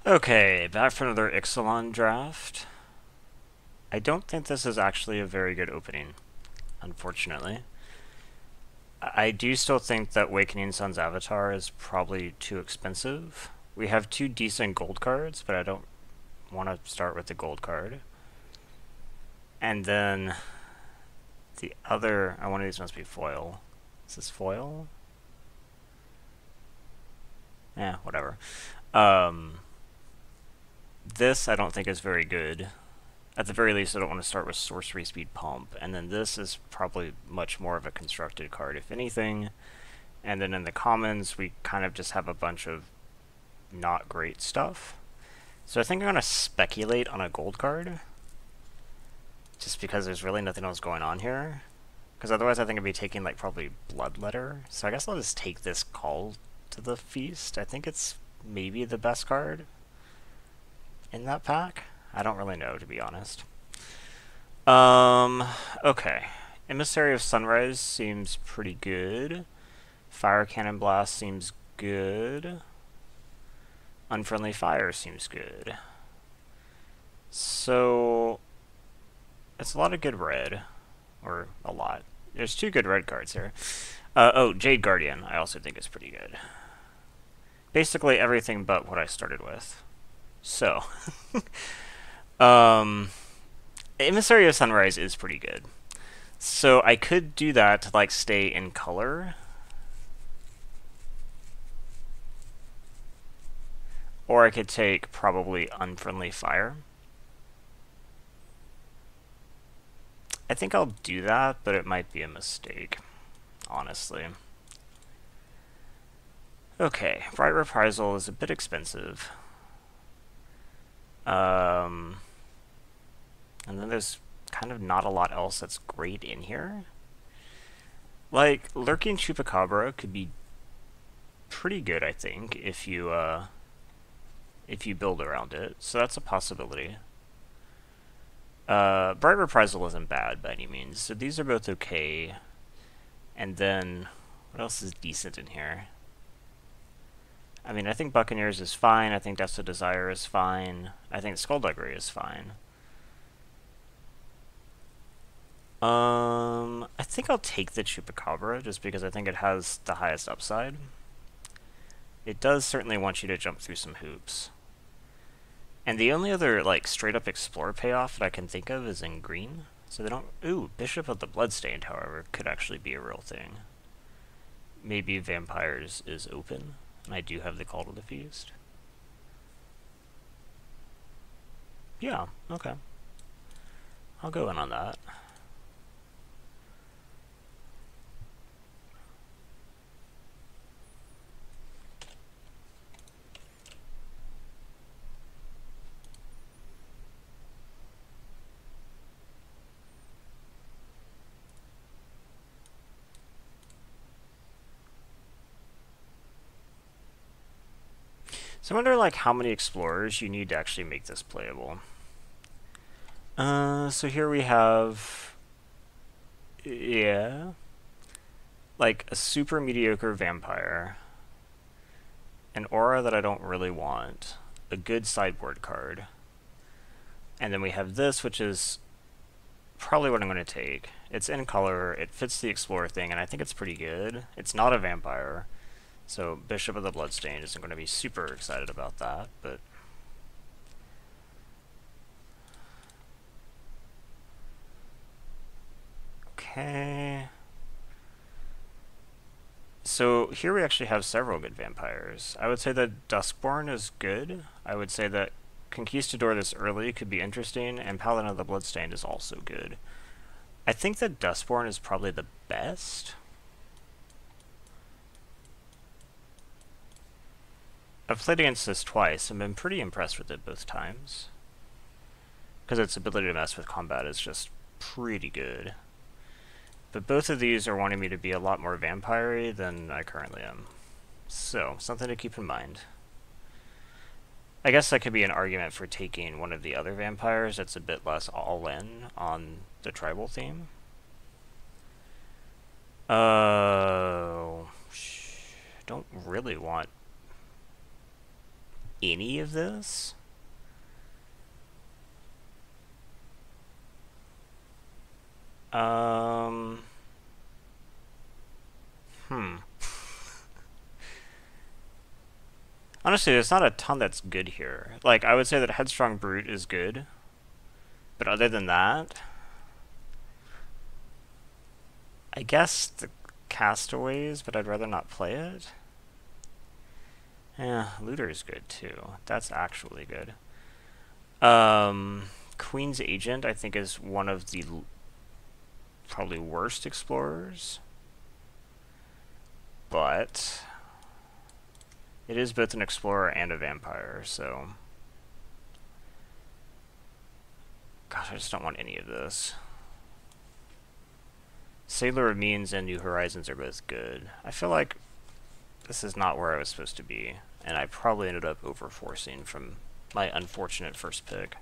Okay, back for another Ixalan draft. I don't think this is actually a very good opening, unfortunately. I do still think that Awakening Sun's Avatar is probably too expensive. We have two decent gold cards, but I don't want to start with the gold card. And then the other, one of these must be foil. Is this foil? Yeah, whatever. Um, this I don't think is very good. At the very least, I don't want to start with Sorcery Speed Pump. And then this is probably much more of a constructed card, if anything. And then in the commons, we kind of just have a bunch of not great stuff. So I think I'm going to speculate on a gold card. Just because there's really nothing else going on here. Because otherwise I think I'd be taking like probably Bloodletter. So I guess I'll just take this Call to the Feast. I think it's maybe the best card in that pack. I don't really know, to be honest. Okay. Emissary of Sunrise seems pretty good. Fire Cannon Blast seems good. Unfriendly Fire seems good. So, it's a lot of good red. Or a lot. There's two good red cards here. Oh, Jade Guardian I also think is pretty good. Basically everything but what I started with. So, Emissary of Sunrise is pretty good. So I could do that to like stay in color. Or I could take probably Unfriendly Fire. I think I'll do that, but it might be a mistake, honestly. Okay, Bright Reprisal is a bit expensive. And then there's kind of not a lot else that's great in here. Like, Lurking Chupacabra could be pretty good, I think, if you build around it. So that's a possibility. Bright Reprisal isn't bad by any means, so these are both okay. And then, what else is decent in here? I mean, I think Buccaneers is fine, I think Death's a Desire is fine, I think Skullduggery is fine. I think I'll take the Chupacabra, just because I think it has the highest upside. It does certainly want you to jump through some hoops. And the only other, like, straight-up Explore payoff that I can think of is in green. So they don't... Ooh, Bishop of the Bloodstained, however, could actually be a real thing. Maybe Vampires is open, and I do have the Call to the Feast. Yeah, okay. I'll go in on that. So I wonder, like, how many Explorers you need to actually make this playable. So here we have... Yeah. Like, a super mediocre Vampire. An Aura that I don't really want. A good sideboard card. And then we have this, which is probably what I'm going to take. It's in color, it fits the Explorer thing, and I think it's pretty good. It's not a Vampire. So Bishop of the Bloodstained isn't going to be super excited about that, but... Okay... So here we actually have several good vampires. I would say that Duskborn is good. I would say that Conquistador this early could be interesting, and Paladin of the Bloodstained is also good. I think that Duskborn is probably the best. I've played against this twice and been pretty impressed with it both times. Because its ability to mess with combat is just pretty good. But both of these are wanting me to be a lot more vampire-y than I currently am. So, something to keep in mind. I guess that could be an argument for taking one of the other vampires that's a bit less all-in on the tribal theme. Don't really want... any of this. Um, hmm. Honestly, there's not a ton that's good here. Like, I would say that Headstrong Brute is good, but other than that, I guess the Castaways, but I'd rather not play it. Yeah, Looter is good too. That's actually good. Um, Queen's Agent, I think, is one of the probably worst explorers, but it is both an explorer and a vampire, so gosh, I just don't want any of this. Sailor of Means and New Horizons are both good. I feel like this is not where I was supposed to be, and I probably ended up overforcing from my unfortunate first pick.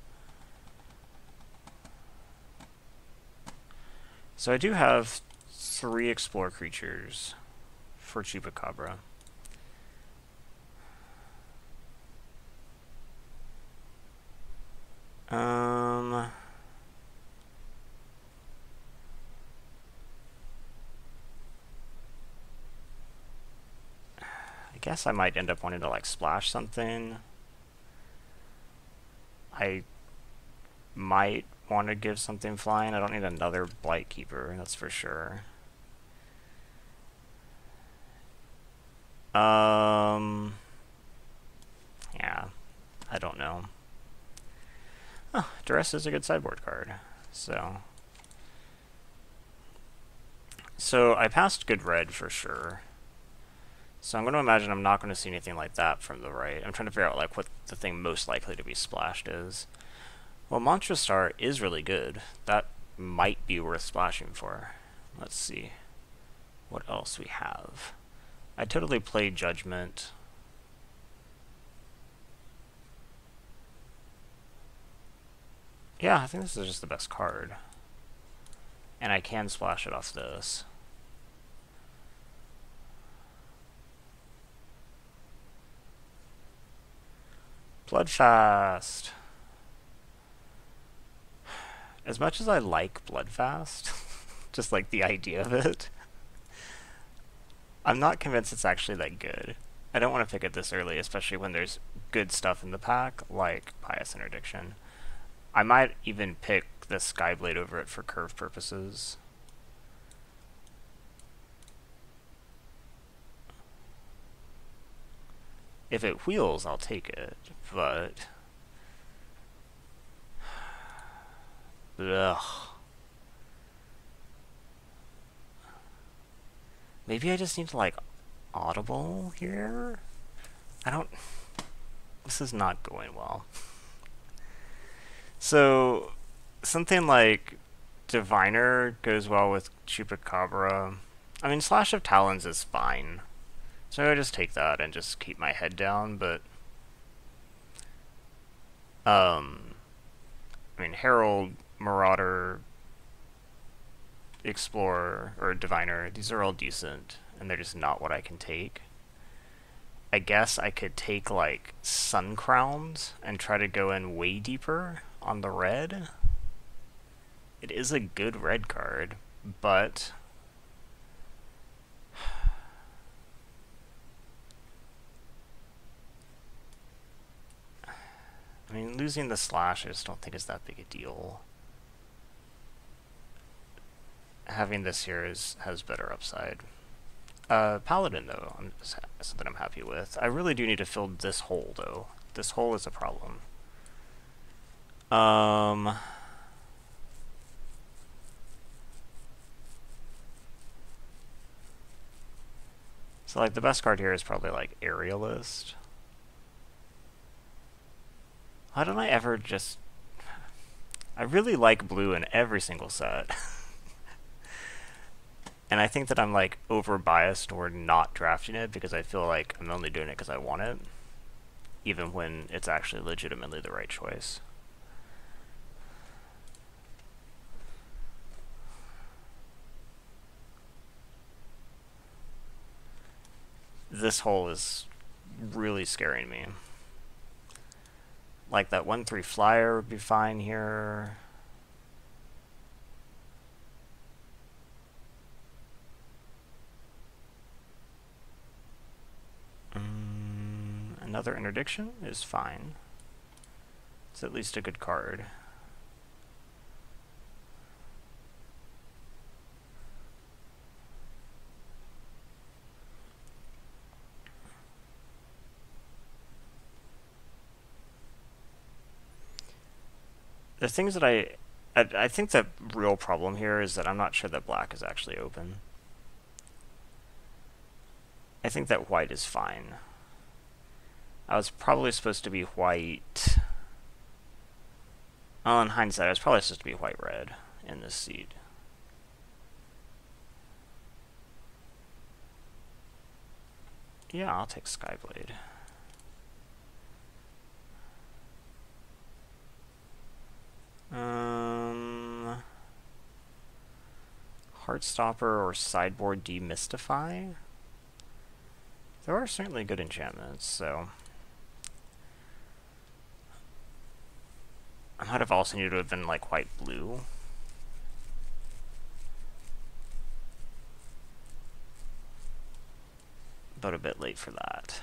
So I do have 3 explore creatures for Chupacabra. I guess I might end up wanting to like splash something. I might want to give something flying. I don't need another Blight Keeper, that's for sure. Yeah, I don't know. Oh, Duress is a good sideboard card, so I passed good red for sure. So I'm going to imagine I'm not going to see anything like that from the right. I'm trying to figure out like what the thing most likely to be splashed is. Well, Mantra Star is really good. That might be worth splashing for. Let's see what else we have. I totally played Judgment. Yeah, I think this is just the best card. And I can splash it off this. Bloodfast. As much as I like Bloodfast, just like the idea of it, I'm not convinced it's actually that good. I don't want to pick it this early, especially when there's good stuff in the pack, like Pious Interdiction. I might even pick the Skyblade over it for curve purposes. If it wheels, I'll take it, but... Ugh. Maybe I just need to, like, audible here? I don't... This is not going well. So, something like Diviner goes well with Chupacabra. I mean, Slash of Talons is fine. So I just take that and just keep my head down, but... I mean, Herald, Marauder, Explorer, or Diviner, these are all decent, and they're just not what I can take. I guess I could take, like, Sun Crowns and try to go in way deeper on the red. It is a good red card, but... I mean, losing the Slash I just don't think is that big a deal. Having this here has better upside. Paladin, though, something I'm happy with. I really do need to fill this hole, though. This hole is a problem. So, like, the best card here is probably, like, Aerialist. Why don't I ever just... I really like blue in every single set. And I think that I'm, like, over-biased toward not drafting it because I feel like I'm only doing it because I want it, even when it's actually legitimately the right choice. This hole is really scaring me. Like that 1/3 flyer would be fine here. Another interdiction is fine. It's at least a good card. The things that I think the real problem here is that I'm not sure that black is actually open. I think that white is fine. I was probably supposed to be white. Well, in hindsight, I was probably supposed to be white-red in this seed. Yeah, I'll take Skyblade. Heartstopper or Sideboard Demystify? There are certainly good enchantments, so... I might have also needed to have been, like, white-blue. But a bit late for that.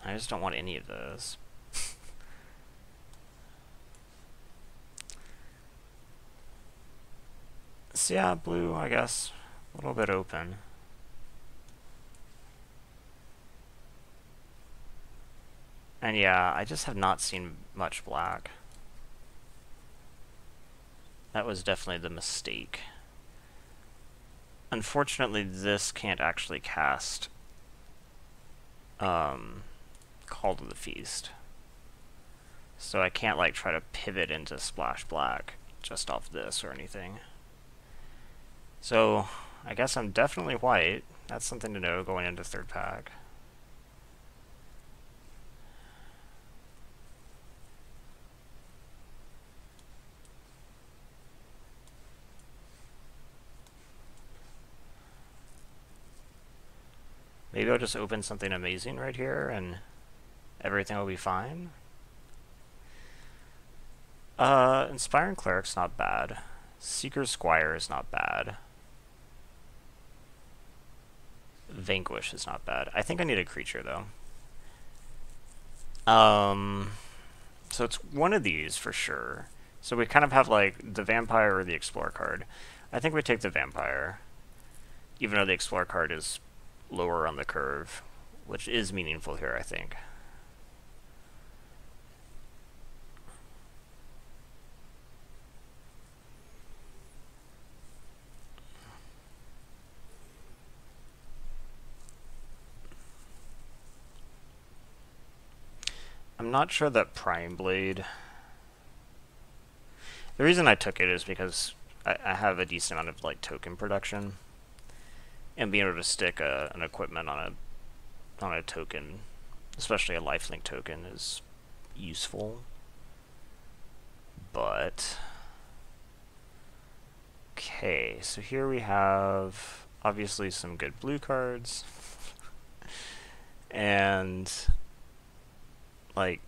I just don't want any of those. So yeah, blue, I guess. A little bit open. And yeah, I just have not seen much black. That was definitely the mistake. Unfortunately, this can't actually cast Call to the Feast. So I can't like try to pivot into Splash Black just off this or anything. So I guess I'm definitely white. That's something to know going into third pack. Maybe I'll just open something amazing right here and everything will be fine. Inspiring Cleric's not bad. Seeker's Squire is not bad. Vanquish is not bad. I think I need a creature, though. So it's one of these for sure. So we kind of have, like, the Vampire or the Explorer card. I think we take the Vampire, even though the Explorer card is lower on the curve, which is meaningful here, I think. I'm not sure that Prime Blade... The reason I took it is because I have a decent amount of like token production, and being able to stick an equipment on a token, especially a lifelink token, is useful. But okay, so here we have obviously some good blue cards, and like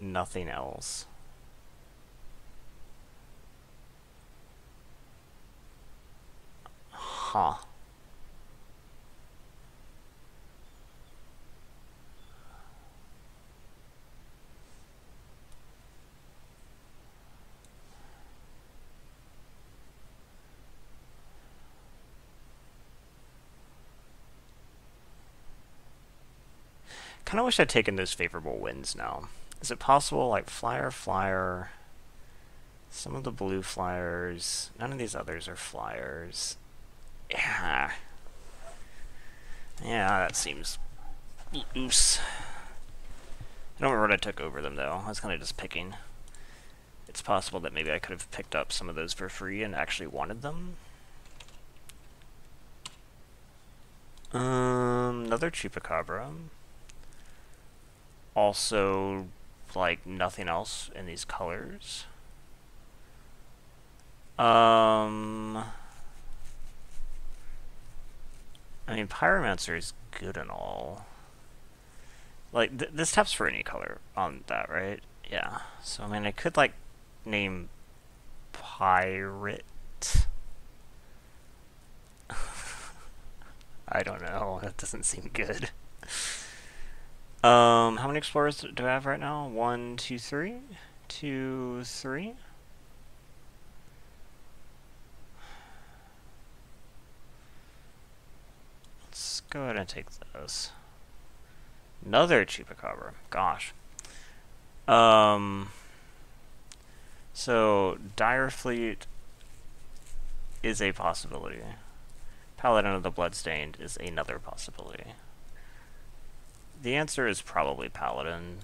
nothing else. Huh. Kind of wish I'd taken those favorable wins now. Is it possible, like, flyer, some of the blue flyers, none of these others are flyers. Yeah. Yeah, that seems loose. I don't remember what I took over them, though. I was kind of just picking. It's possible that maybe I could have picked up some of those for free and actually wanted them. Another Chupacabra. Also, like, nothing else in these colors. mean, Pyromancer is good and all. Like, this taps for any color on that, right? Yeah. So, I mean, I could, like, name Pirate. I don't know. That doesn't seem good. How many explorers do I have right now? 1, 2, 3? 2, 3? Let's go ahead and take this. Another Chupacabra. Gosh. So, Dire Fleet is a possibility. Paladin of the Bloodstained is another possibility. The answer is probably Paladin.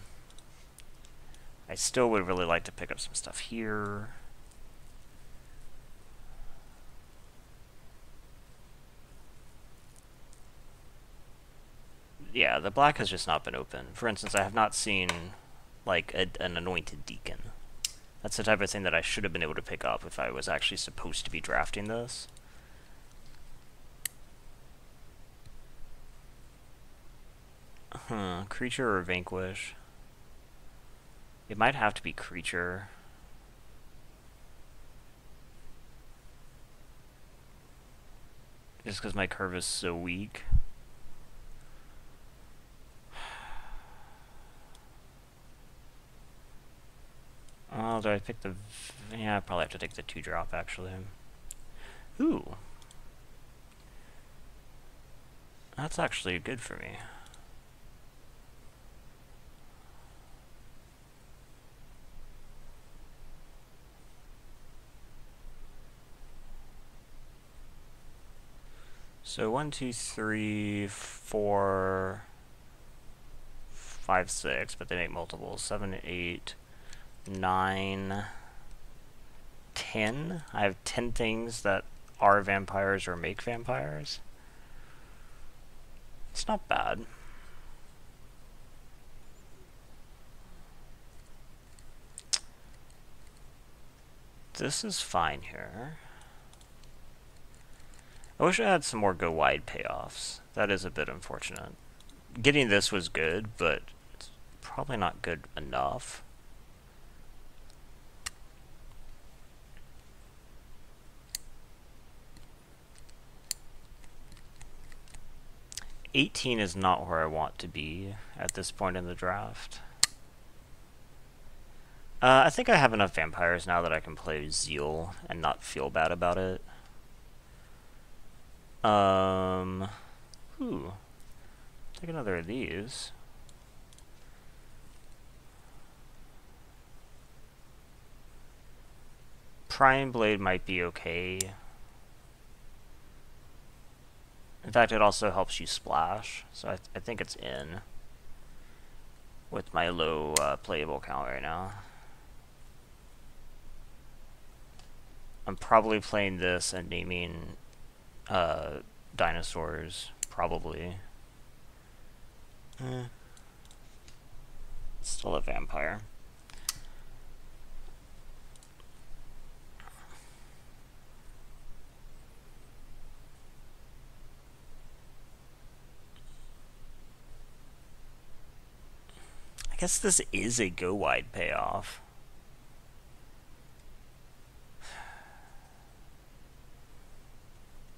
I still would really like to pick up some stuff here. Yeah, the black has just not been open. For instance, I have not seen, like, an Anointed Deacon. That's the type of thing that I should have been able to pick up if I was actually supposed to be drafting this. Creature or Vanquish? It might have to be Creature. Just because my curve is so weak. Oh, do I pick the... Yeah, I probably have to take the 2-drop, actually. Ooh. That's actually good for me. So 1, 2, 3, 4, 5, 6, but they make multiples. 7, 8, 9, 10. I have 10 things that are vampires or make vampires. It's not bad. This is fine here. I wish I had some more go wide payoffs. That is a bit unfortunate. Getting this was good, but it's probably not good enough. $18 is not where I want to be at this point in the draft. I think I have enough vampires now that I can play Zeal and not feel bad about it. Take another of these. Prying Blade might be okay. In fact, it also helps you splash, so I think it's in with my low playable count right now. I'm probably playing this and naming dinosaurs, probably. Still a vampire. I guess this is a go wide payoff.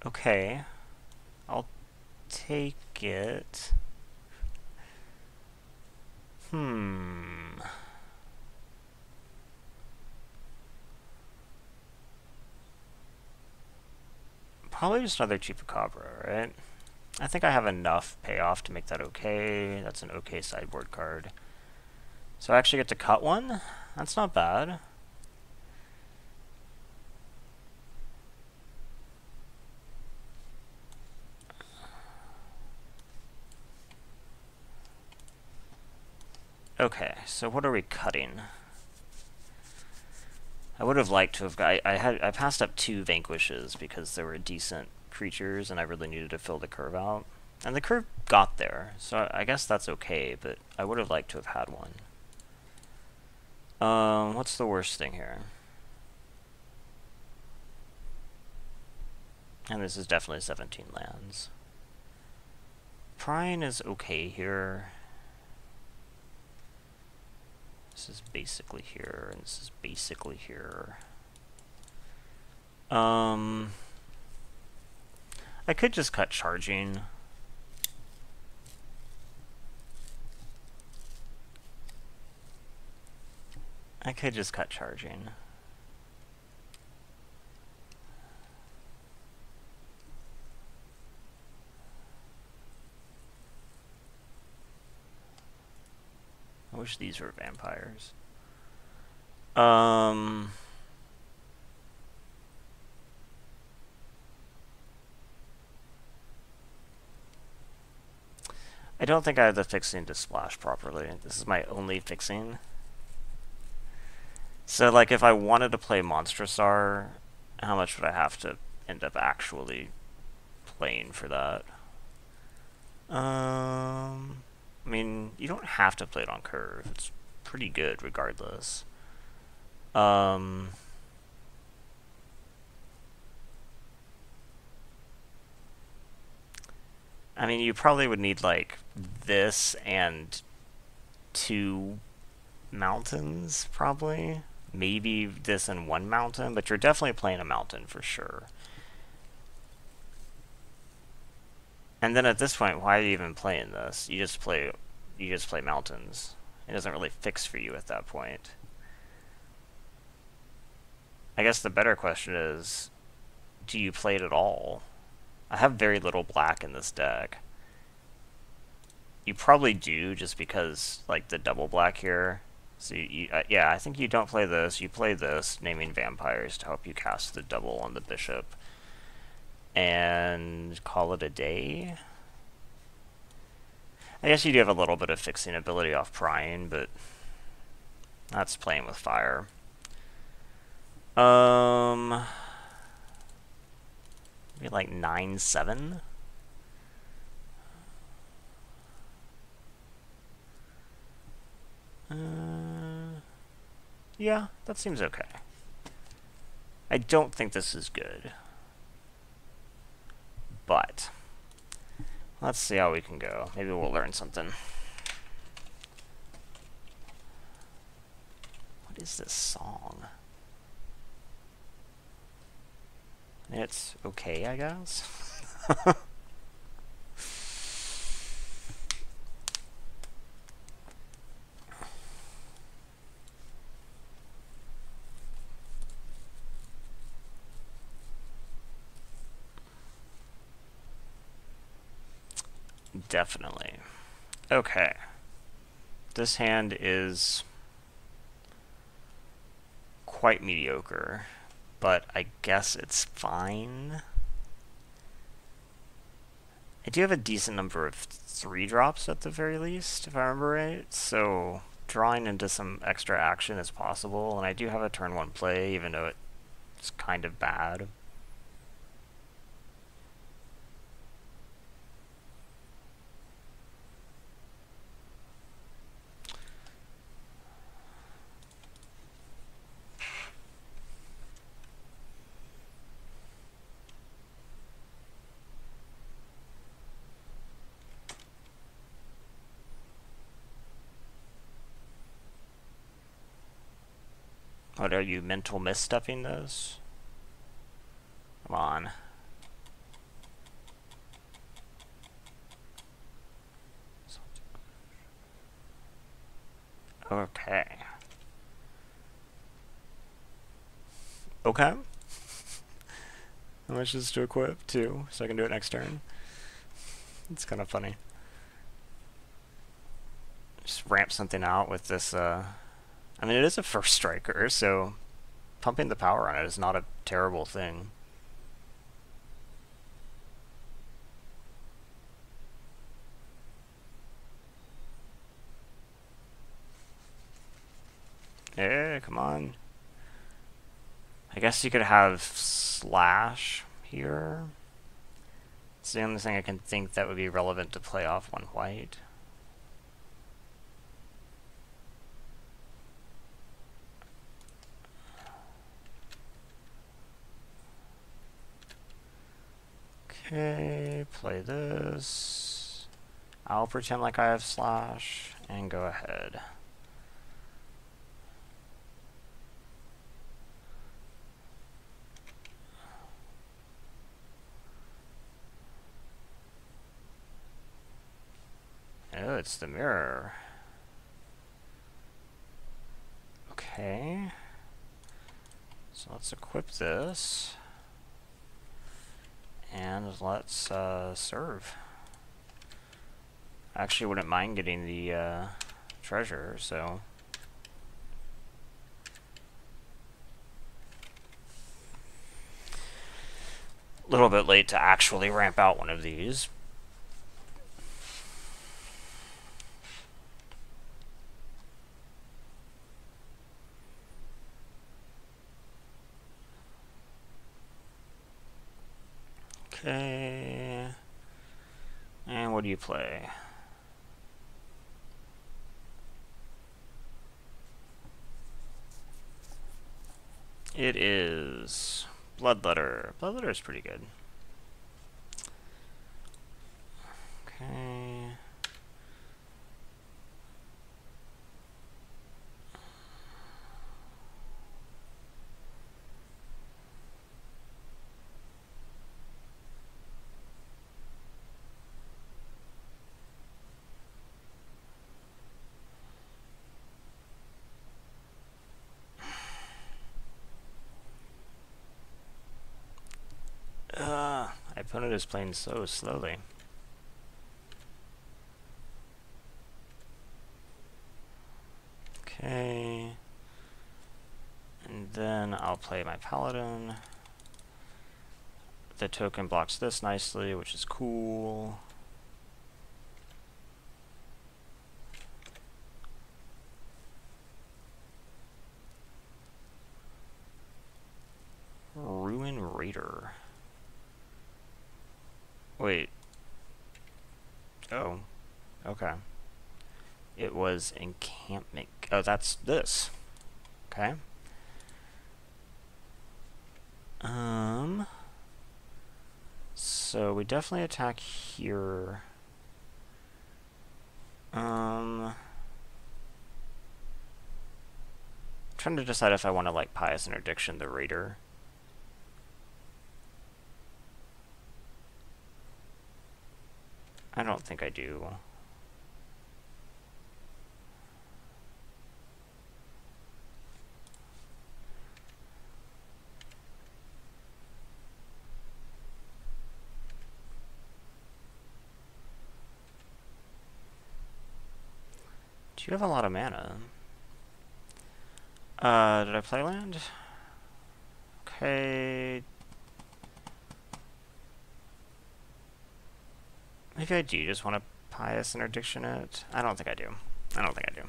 Okay, I'll take it. Probably just another Chupacabra, right? I think I have enough payoff to make that okay. That's an okay sideboard card. So I actually get to cut one? That's not bad. Okay, so what are we cutting? I would have liked to have got... I passed up 2 Vanquishes because they were decent creatures and I really needed to fill the curve out. And the curve got there, so I guess that's okay, but I would have liked to have had one. What's the worst thing here? And this is definitely 17 lands. Prying is okay here. This is basically here, and this is basically here. I could just cut charging. I could just cut charging. I wish these were vampires. I don't think I have the fixing to splash properly. This is my only fixing. So, like, if I wanted to play Monstrosar, how much would I have to end up actually playing for that? I mean, you don't have to play it on curve. It's pretty good regardless. I mean, you probably would need, like, this and 2 mountains, probably. Maybe this and 1 mountain, but you're definitely playing a mountain for sure. And then at this point, why are you even playing this? You just play mountains. It doesn't really fix for you at that point. I guess the better question is, do you play it at all? I have very little black in this deck. You probably do, just because, like, the double black here. So, yeah, I think you don't play this. You play this, naming vampires, to help you cast the double on the bishop. And call it a day. I guess you do have a little bit of fixing ability off prying, but that's playing with fire. Maybe like 9-7. Yeah, that seems okay. I don't think this is good. But let's see how we can go. Maybe we'll learn something. What is this song? It's okay, I guess. Definitely. Okay. This hand is quite mediocre, but I guess it's fine. I do have a decent number of 3-drops at the very least, if I remember right, so drawing into some extra action is possible, and I do have a turn 1 play, even though it's kind of bad. What, are you mental misstepping those? Come on. Okay. Okay. How much is to equip? 2, so I can do it next turn. It's kind of funny. Just ramp something out with this, I mean, it is a first striker, so pumping the power on it is not a terrible thing. Yeah, come on. I guess you could have slash here. It's the only thing I can think that would be relevant to play off 1 white. Okay, play this. I'll pretend like I have slash and go ahead. Oh, it's the mirror. Okay. So let's equip this. And let's serve. I actually wouldn't mind getting the treasure, so... A little bit late to actually ramp out one of these. Okay. And what do you play? It is Bloodletter. Bloodletter is pretty good. Okay. My opponent is playing so slowly. Okay. And then I'll play my Paladin. The token blocks this nicely, which is cool. Ruin Raider. Wait. Oh. Okay. It was encampment. Oh, that's this. Okay. So we definitely attack here. Trying to decide if I want to like Pious Interdiction the Raider. I don't think I do. You have a lot of mana. Did I play land? Okay. Maybe I do just want to Pious Interdiction it. I don't think I do. I don't think I do.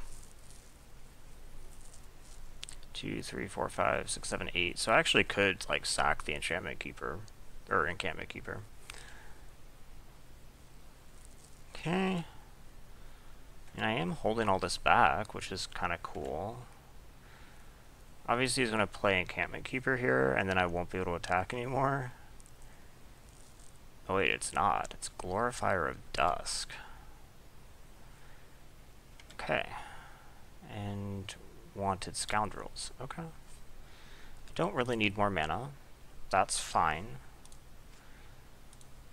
2, 3, 4, 5, 6, 7, 8. So I actually could like sack the Enchantment Keeper or Encampment Keeper. Okay. And I am holding all this back, which is kind of cool. Obviously he's going to play Encampment Keeper here, and then I won't be able to attack anymore. Oh wait, it's not. It's Glorifier of Dusk. Okay. And Wanted Scoundrels. Okay. I don't really need more mana. That's fine.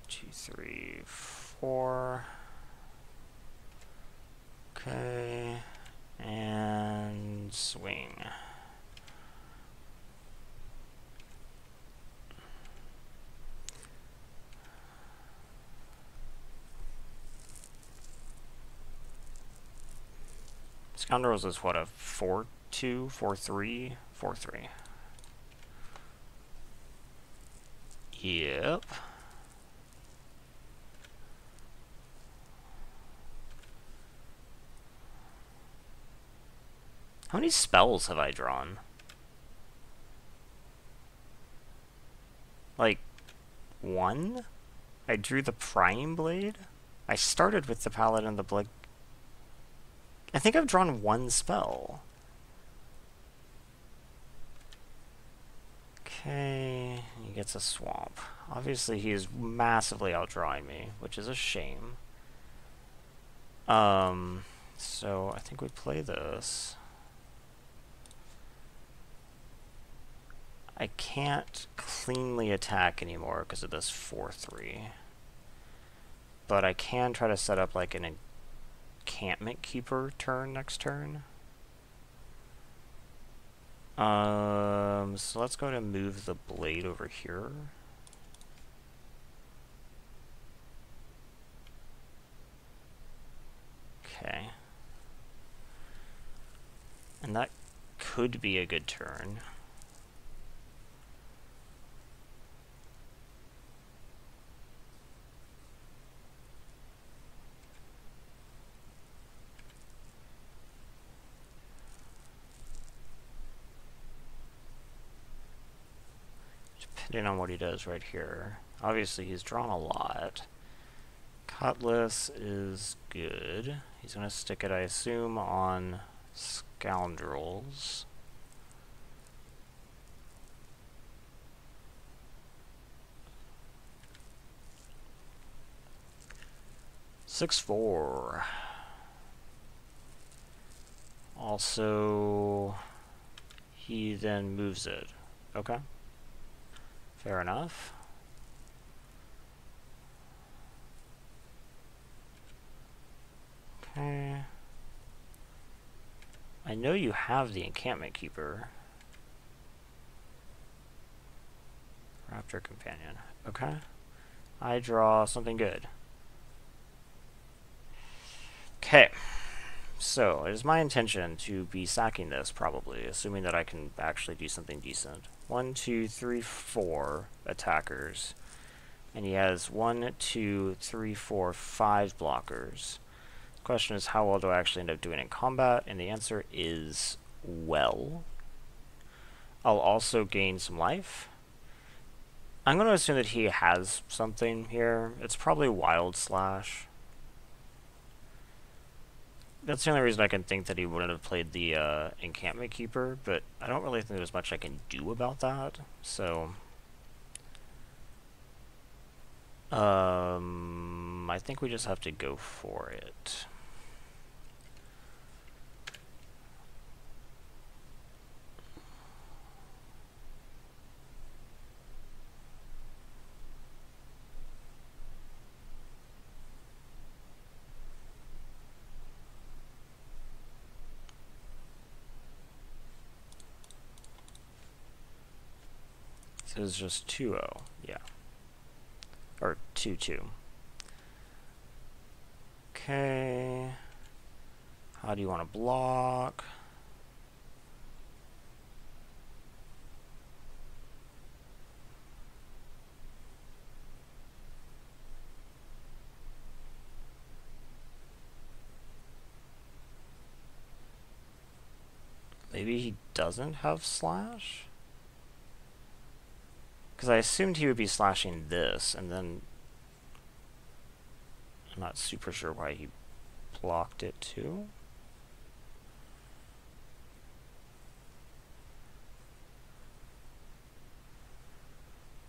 2, 3, 4... Okay, and swing. Scoundrels is what, a 4-2, 4-3, 4-3. Yep. How many spells have I drawn? Like, 1? I drew the Prying Blade? I started with the Paladin and the Blood... I think I've drawn 1 spell. Okay, he gets a Swamp. Obviously he is massively outdrawing me, which is a shame. So I think we play this. I can't cleanly attack anymore because of this 4/3. But I can try to set up like an encampment keeper turn next turn. So let's go ahead and move the blade over here. Okay. And that could be a good turn. Depending on what he does right here. Obviously, he's drawn a lot. Cutlass is good. He's going to stick it, I assume, on Scoundrels. Six, 4. Also, he then moves it. Okay. Fair enough. Okay. I know you have the encampment keeper. Raptor companion. Okay. I draw something good. Okay. So, it is my intention to be sacking this, probably, assuming that I can actually do something decent. 1, 2, 3, 4 attackers. And he has 1, 2, 3, 4, 5 blockers. The question is, how well do I actually end up doing in combat? And the answer is, well. I'll also gain some life. I'm going to assume that he has something here. It's probably Wild Slash. That's the only reason I can think that he wouldn't have played the Encampment Keeper, but I don't really think there's much I can do about that, so... I think we just have to go for it. So it's just 2-0, yeah. Or 2-2. Okay. How do you want to block? Maybe he doesn't have slash? Because I assumed he would be slashing this, and then... I'm not super sure why he blocked it too.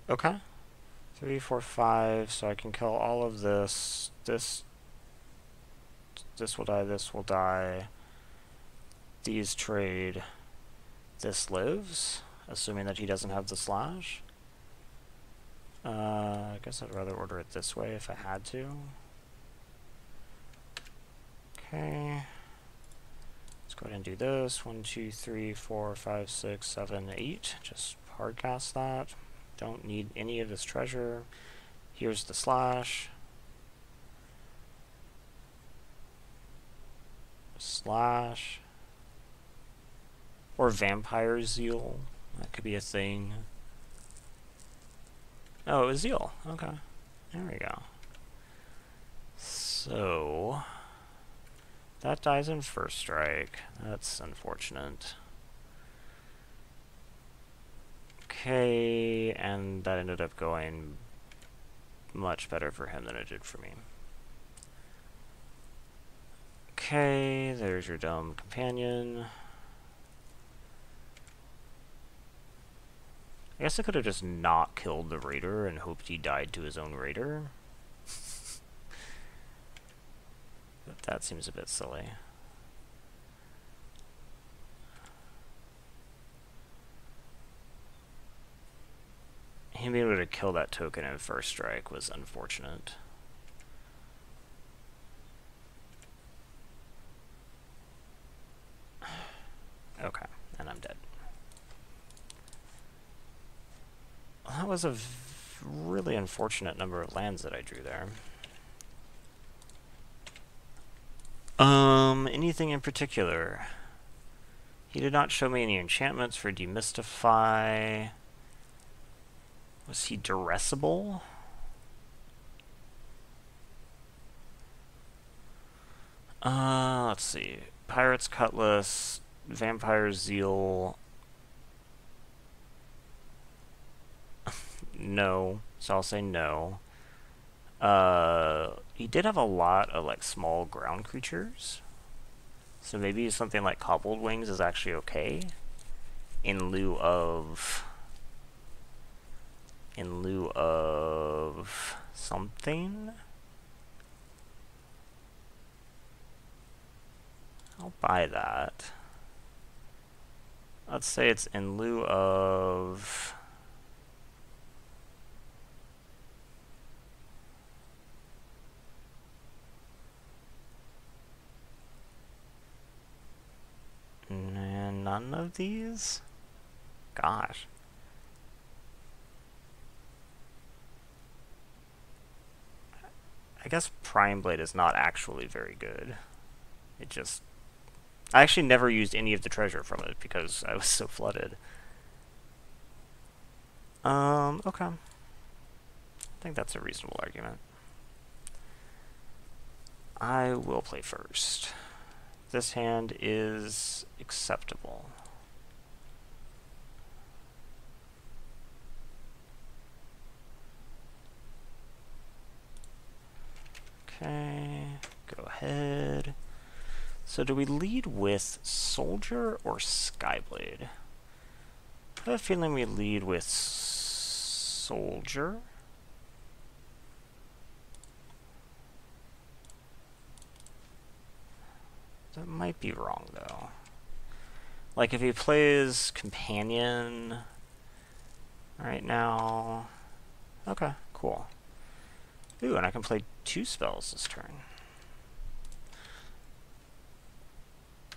Okay. 3, 4, 5, so I can kill all of this. This will die, this will die. These trade. This lives, assuming that he doesn't have the slash. I guess I'd rather order it this way if I had to. Okay. Let's go ahead and do this. 1, 2, 3, 4, 5, 6, 7, 8. Just hardcast that. Don't need any of this treasure. Here's the slash. Slash. Or Vampire Zeal. That could be a thing. Oh, it was Zeal. Okay. There we go. So... that dies in first strike. That's unfortunate. Okay, and that ended up going much better for him than it did for me. Okay, there's your dumb companion. I guess I could have just not killed the raider and hoped he died to his own raider. But that seems a bit silly. Him being able to kill that token in first strike was unfortunate. Okay, and I'm dead. Well, that was a really unfortunate number of lands that I drew there. Anything in particular? He did not show me any enchantments for Demystify. Was he duressable? Let's see. Pirate's Cutlass, Vampire Zeal. No, so I'll say no. He did have a lot of like small ground creatures, so maybe something like Cobbled Wings is actually okay in lieu of something. I'll buy that. Let's say it's in lieu of none of these? Gosh. I guess Prime Blade is not actually very good. It just... I actually never used any of the treasure from it because I was so flooded. Okay. I think that's a reasonable argument. I will play first. This hand is acceptable. Okay, go ahead. So do we lead with Soldier or Skyblade? I have a feeling we lead with Soldier. That might be wrong, though. Like, if he plays Companion right now... Okay, cool. Ooh, and I can play 2 spells this turn.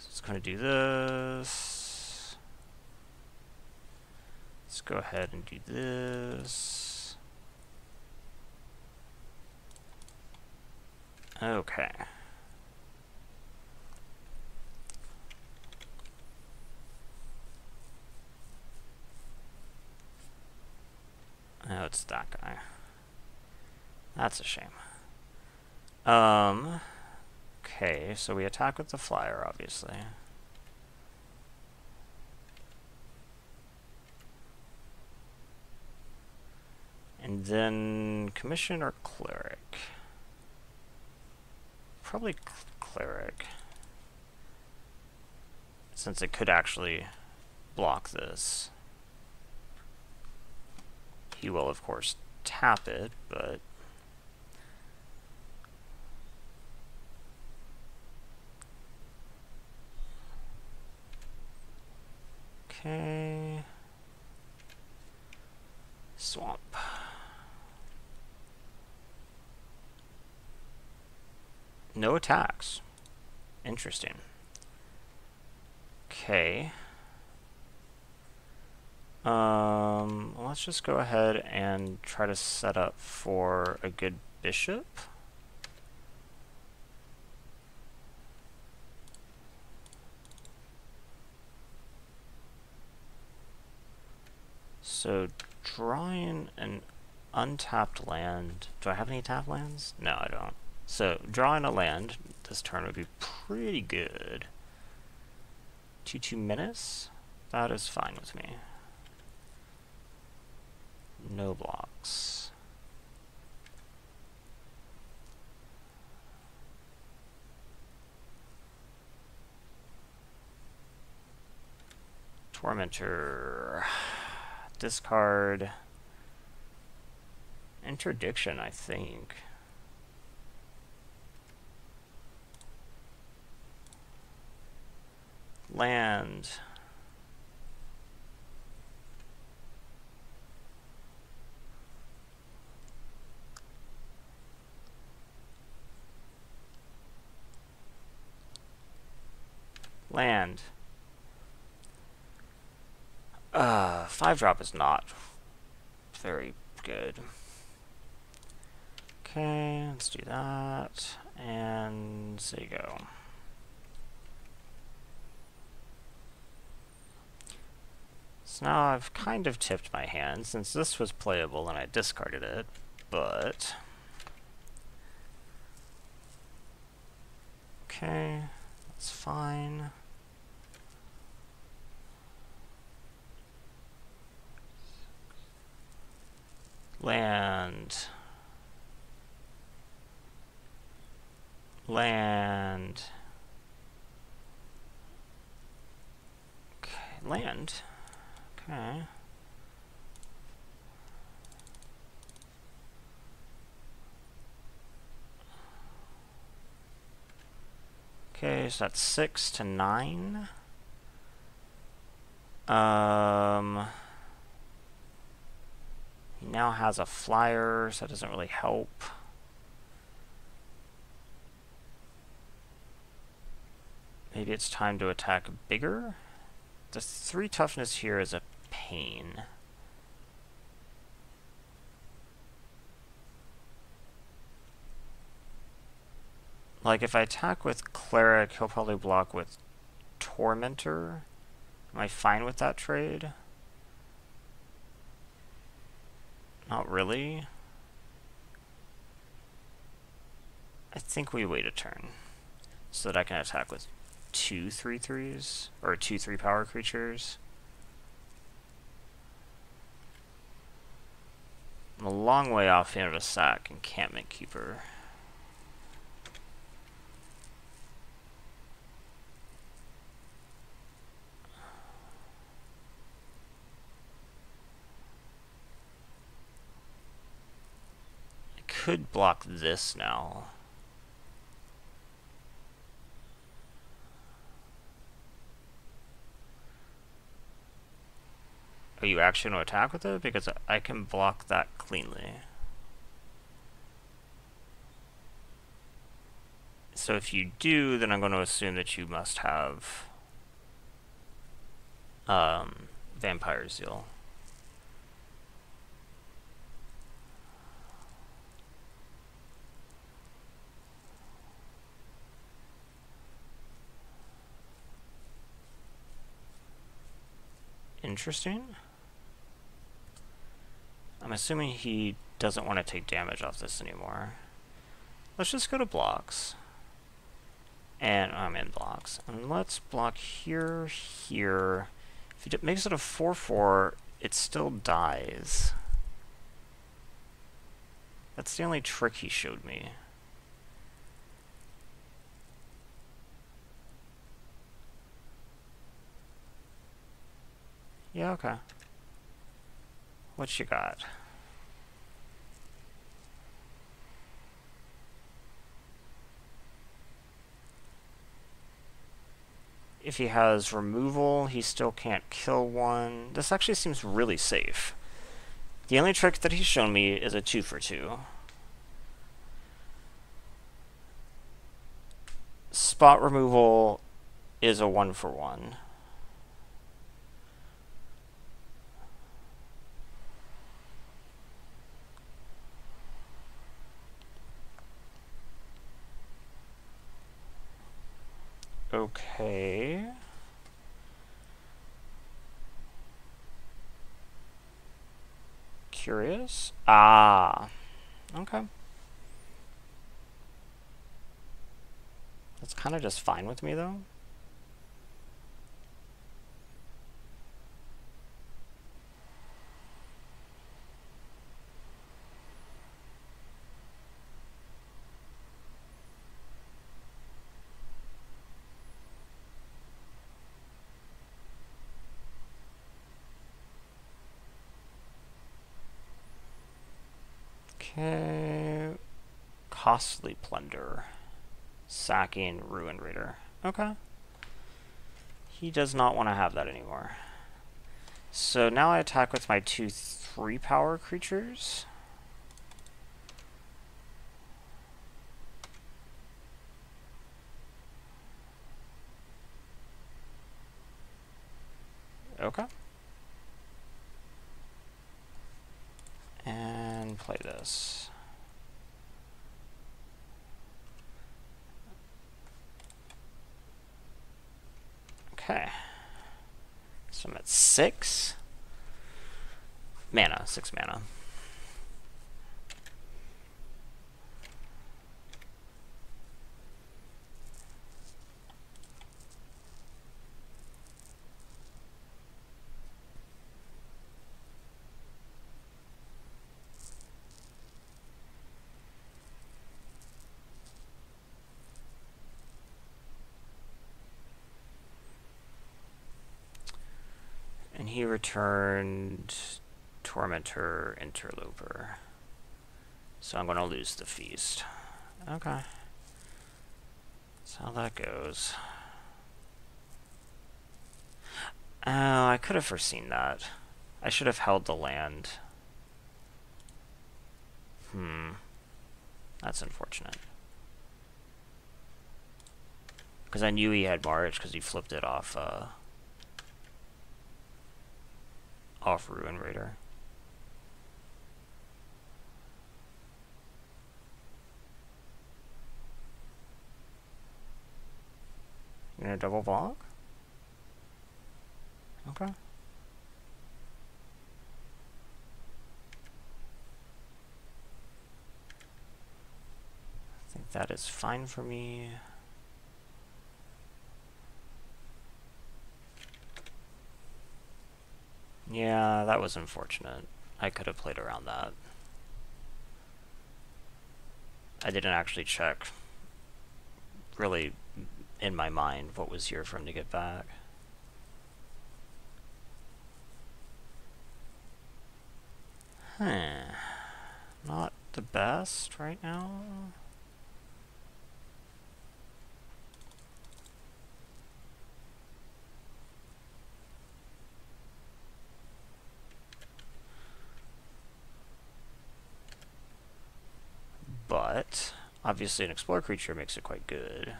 So it's going to do this. Let's go ahead and do this. Okay. Oh, it's that guy. That's a shame. Okay, so we attack with the flyer, obviously. And then Commission or Cleric? Probably Cleric. Since it could actually block this. He will, of course, tap it, but... Okay. Swamp. No attacks. Interesting. Okay. Let's just go ahead and try to set up for a good bishop. So, drawing an untapped land. Do I have any tapped lands? No, I don't. So, drawing a land this turn would be pretty good. 2/2 menace? That is fine with me. No blocks. Tormentor. Discard. Interdiction, I think. Land. Land. 5-drop is not very good. Okay, let's do that. And there you go. So now I've kind of tipped my hand since this was playable and I discarded it, but... Okay, that's fine. Land. Land. Okay, land. Okay. Okay, so that's 6 to 9. He now has a flyer, so that doesn't really help. Maybe it's time to attack bigger? The 3 toughness here is a pain. Like, if I attack with Cleric, he'll probably block with Tormentor. Am I fine with that trade? Not really. I think we wait a turn so that I can attack with 2 3/3s or 2 3-power creatures. I'm a long way off the end of a sack Encampment Keeper. I could block this now. Are you actually going to attack with it? Because I can block that cleanly. So if you do, then I'm going to assume that you must have Vampire Zeal. Interesting. I'm assuming he doesn't want to take damage off this anymore. Let's just go to blocks. And I'm in blocks. And let's block here, here. If he makes it a 4/4, it still dies. That's the only trick he showed me. Yeah, okay. What you got? If he has removal, he still can't kill one. This actually seems really safe. The only trick that he's shown me is a 2/2. Spot removal is a 1/1. Okay. Curious. Ah. Okay. That's kind of just fine with me, though. Okay. Costly Plunder. Sacking Ruin Raider. Okay. He does not want to have that anymore. So now I attack with my 2 3-power creatures. Okay. And play this. Okay. So I'm at 6 mana, 6 mana. And he returned Tormentor, Interloper. So I'm going to lose the feast. Okay. That's how that goes. Oh, I could have foreseen that. I should have held the land. That's unfortunate. Because I knew he had March because he flipped it off Ruin Raider. You're gonna double block? Okay. I think that is fine for me. Yeah, that was unfortunate. I could have played around that. I didn't actually check, really, in my mind, what was here for him to get back. Not the best right now. But obviously an Explore creature makes it quite good.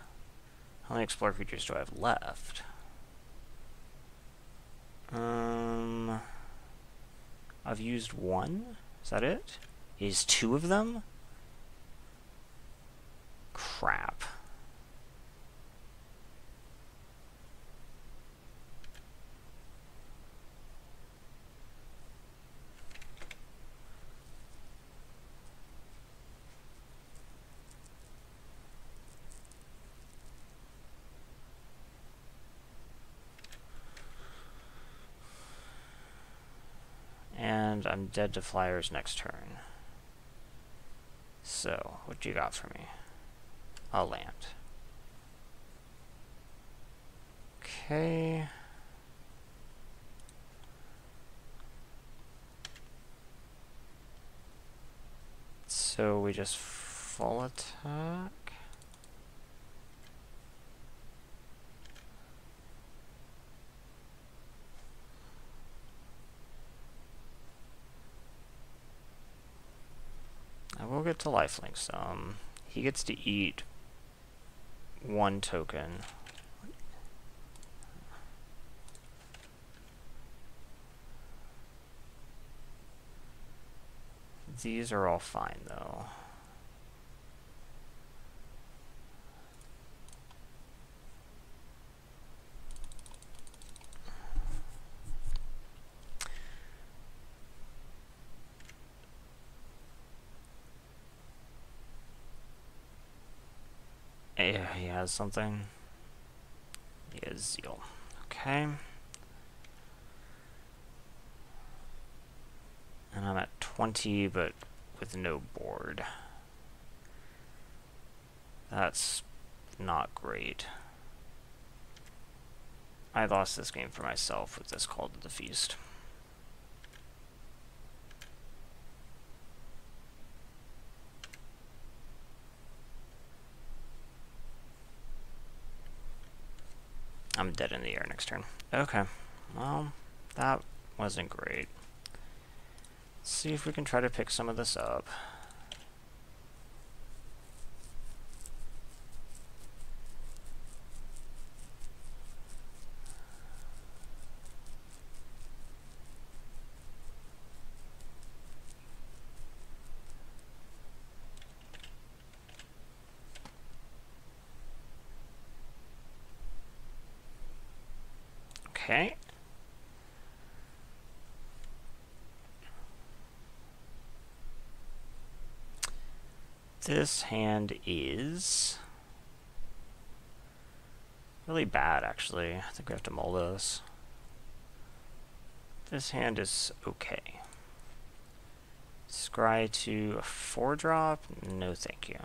How many Explore creatures do I have left? I've used 1. Is that it? Is 2 of them? Crap. And I'm dead to flyers next turn. So, what do you got for me? A land. Okay. So we just full attack. I will get to lifelink some. He gets to eat 1 token. These are all fine though. Yeah, he has something. He has Zeal. Okay. And I'm at 20, but with no board. That's not great. I lost this game for myself with this Call to the Feast. I'm dead in the air next turn. Okay. Well, that wasn't great. Let's see if we can try to pick some of this up. Okay. This hand is really bad, actually. I think we have to mull this. This hand is okay. Scry to a 4-drop? No, thank you.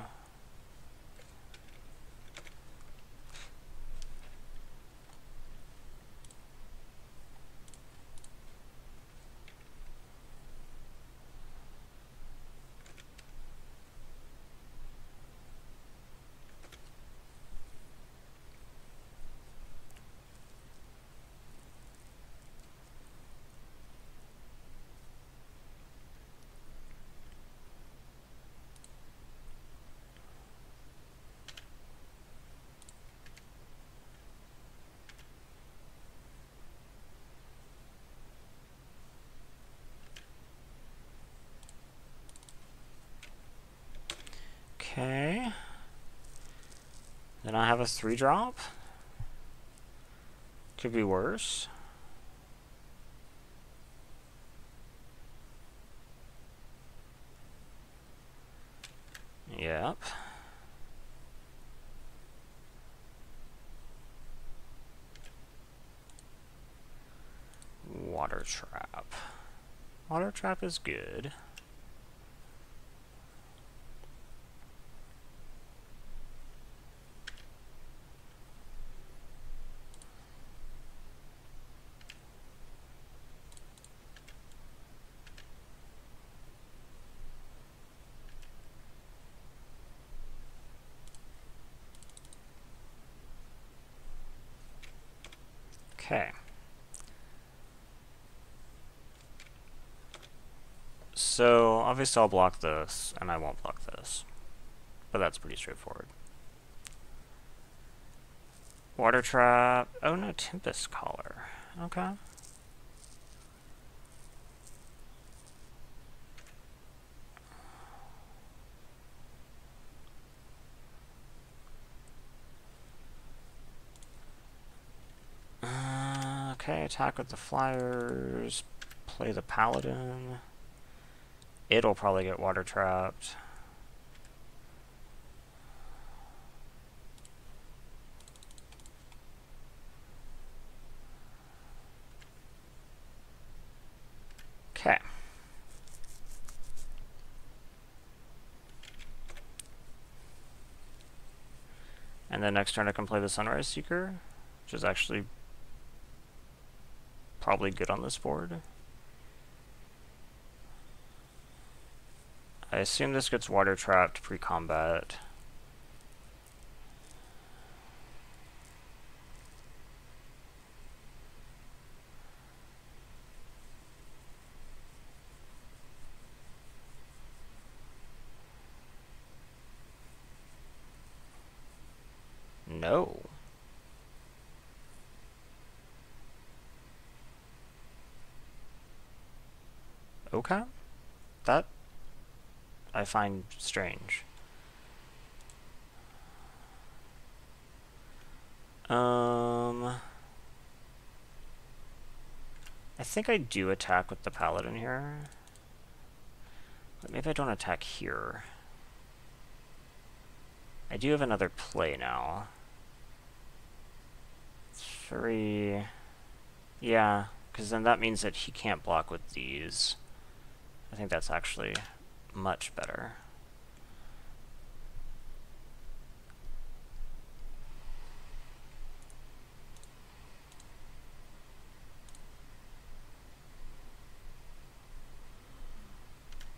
Okay. Then I have a 3-drop. Could be worse. Yep. Water trap. Water trap is good. Okay. So, obviously I'll block this, and I won't block this. But that's pretty straightforward. Water trap. Oh no, Tempest Collar. Okay. Okay, attack with the flyers. Play the paladin. It'll probably get water trapped. Okay. And then next turn I can play the Sunrise Seeker, which is actually probably good on this board. I assume this gets water trapped pre-combat. No. Okay. That I find strange. I think I do attack with the paladin here. But maybe I don't attack here. I do have another play now. 3... Yeah, because then that means that he can't block with these. I think that's actually much better.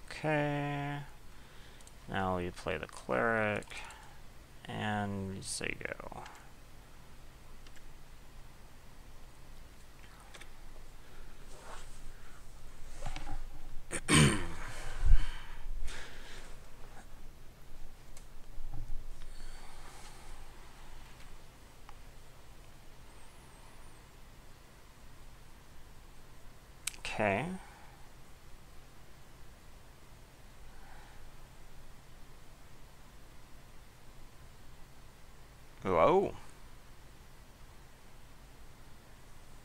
Okay. Now you play the cleric, and you say go. Okay. Whoa.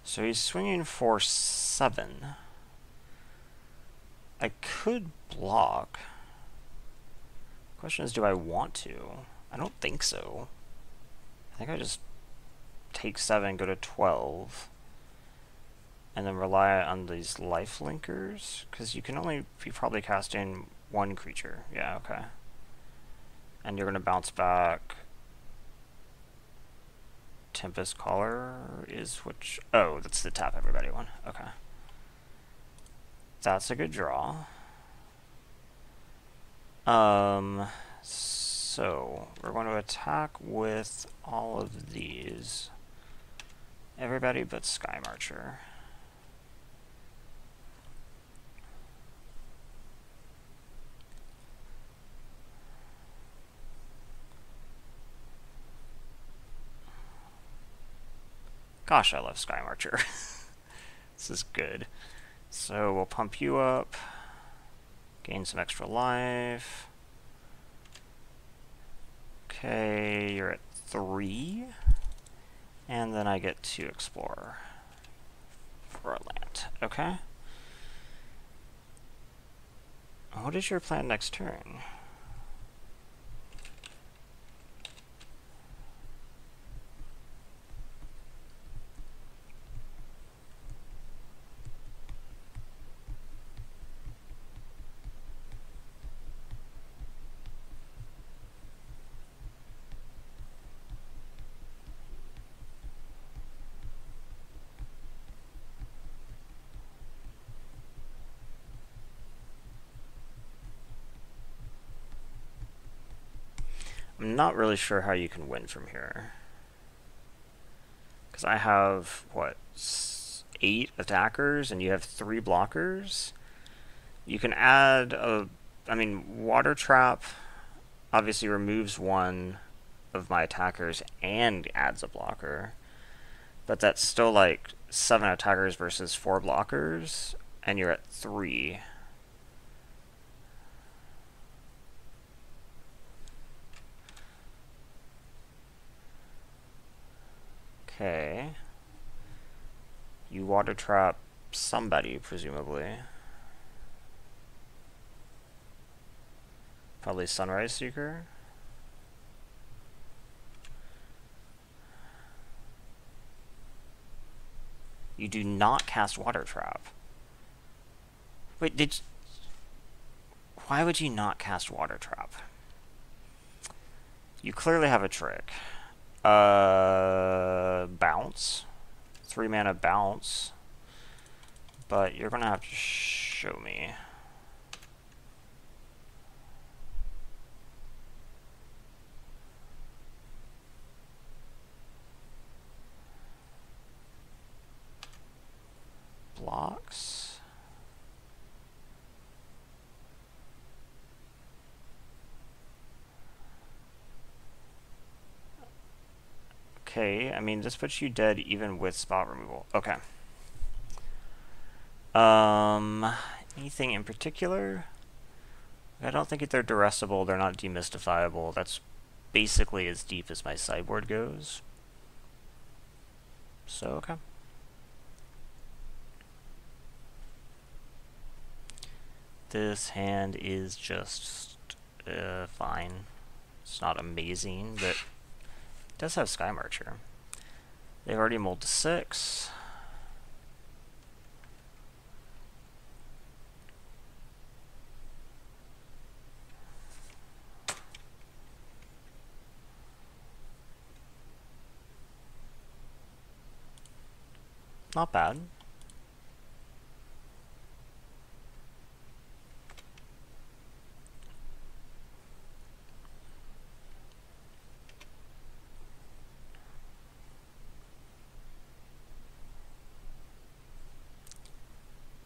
So he's swinging for 7. I could block. Question is, do I want to? I don't think so. I think I just take 7, go to 12, and then rely on these life linkers, because you can only be probably casting 1 creature. Yeah, okay. And you're going to bounce back. Tempest Caller is which? Oh, that's the tap everybody one. Okay. That's a good draw. So we're going to attack with all of these. Everybody but Sky Marcher. Gosh, I love Sky Marcher. This is good. So we'll pump you up. Gain some extra life. Okay, you're at 3. And then I get to explore for a land. Okay. What is your plan next turn? I'm not really sure how you can win from here. Because I have, what, 8 attackers and you have 3 blockers? You can add a... I mean, Water Trap obviously removes 1 of my attackers and adds a blocker. But that's still like 7 attackers versus 4 blockers, and you're at 3. Okay. You Water Trap somebody, presumably. Probably Sunrise Seeker. You do not cast Water Trap. Wait, why would you not cast Water Trap? You clearly have a trick. Bounce. 3 mana bounce. But you're gonna have to show me. Blocks. Okay, I mean, this puts you dead even with spot removal. Okay. Anything in particular? I don't think they're duressable, they're not demystifiable. That's basically as deep as my sideboard goes. So, okay. This hand is just fine. It's not amazing, but it does have Sky Marcher. They've already mulled to 6. Not bad.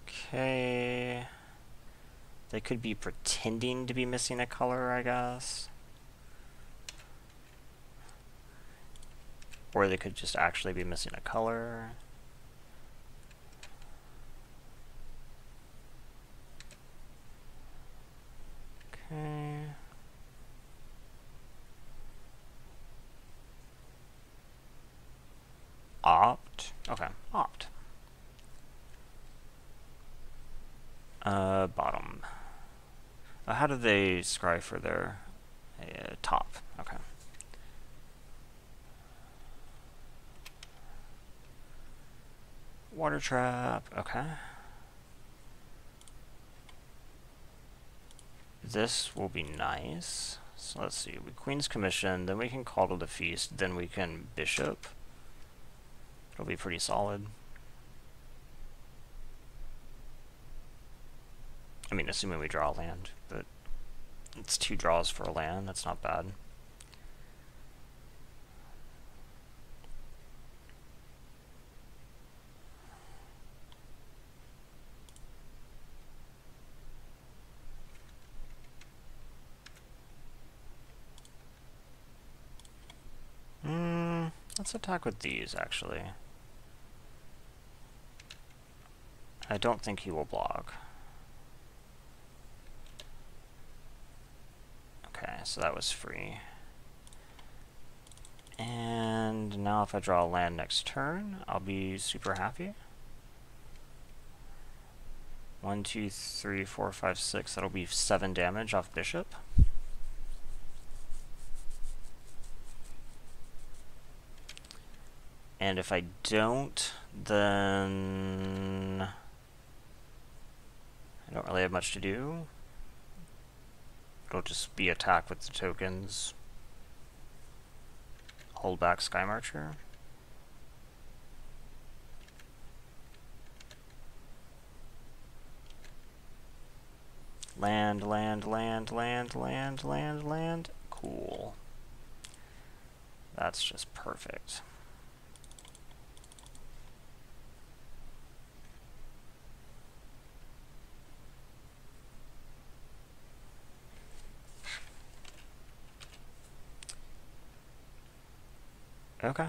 Okay. They could be pretending to be missing a color, I guess. Or they could just actually be missing a color. Okay. Opt. Okay, opt. Bottom. How do they scry for their top? Okay. Water trap. Okay. This will be nice. So let's see. We Queen's Commission, then we can call to the feast, then we can bishop. It'll be pretty solid. I mean, assuming we draw a land, but it's 2 draws for a land. That's not bad. Let's attack with these, actually. I don't think he will block. Okay, so that was free. And now if I draw a land next turn, I'll be super happy. 1, 2, 3, 4, 5, 6. That'll be 7 damage off bishop. And if I don't, then I don't really have much to do. It'll just be attack with the tokens. Hold back Sky Marcher. Land, land, land, land, land, land, land. Cool. That's just perfect. Okay.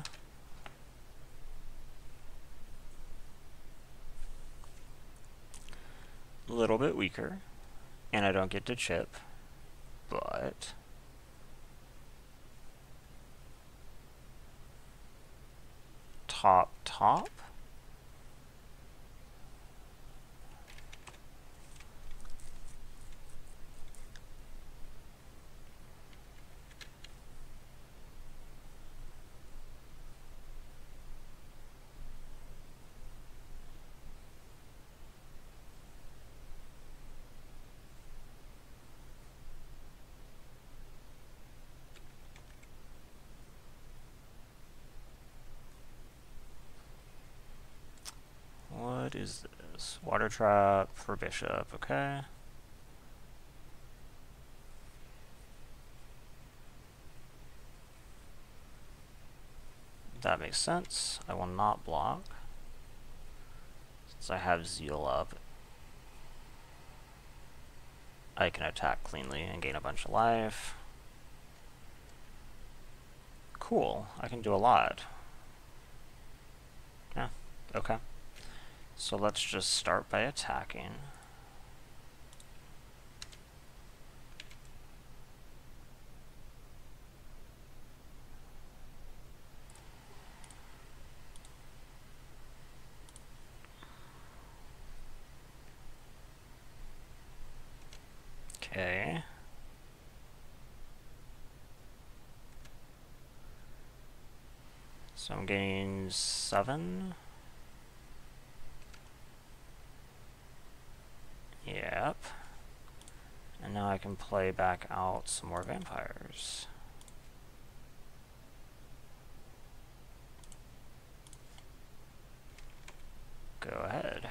A little bit weaker, and I don't get to chip, but top, top. What is this? Water trap for bishop, okay. That makes sense. I will not block, since I have Zeal up. I can attack cleanly and gain a bunch of life. Cool, I can do a lot. Yeah, okay. So let's just start by attacking. Okay. So I'm getting 7. Yep. And now I can play back out some more vampires. Go ahead.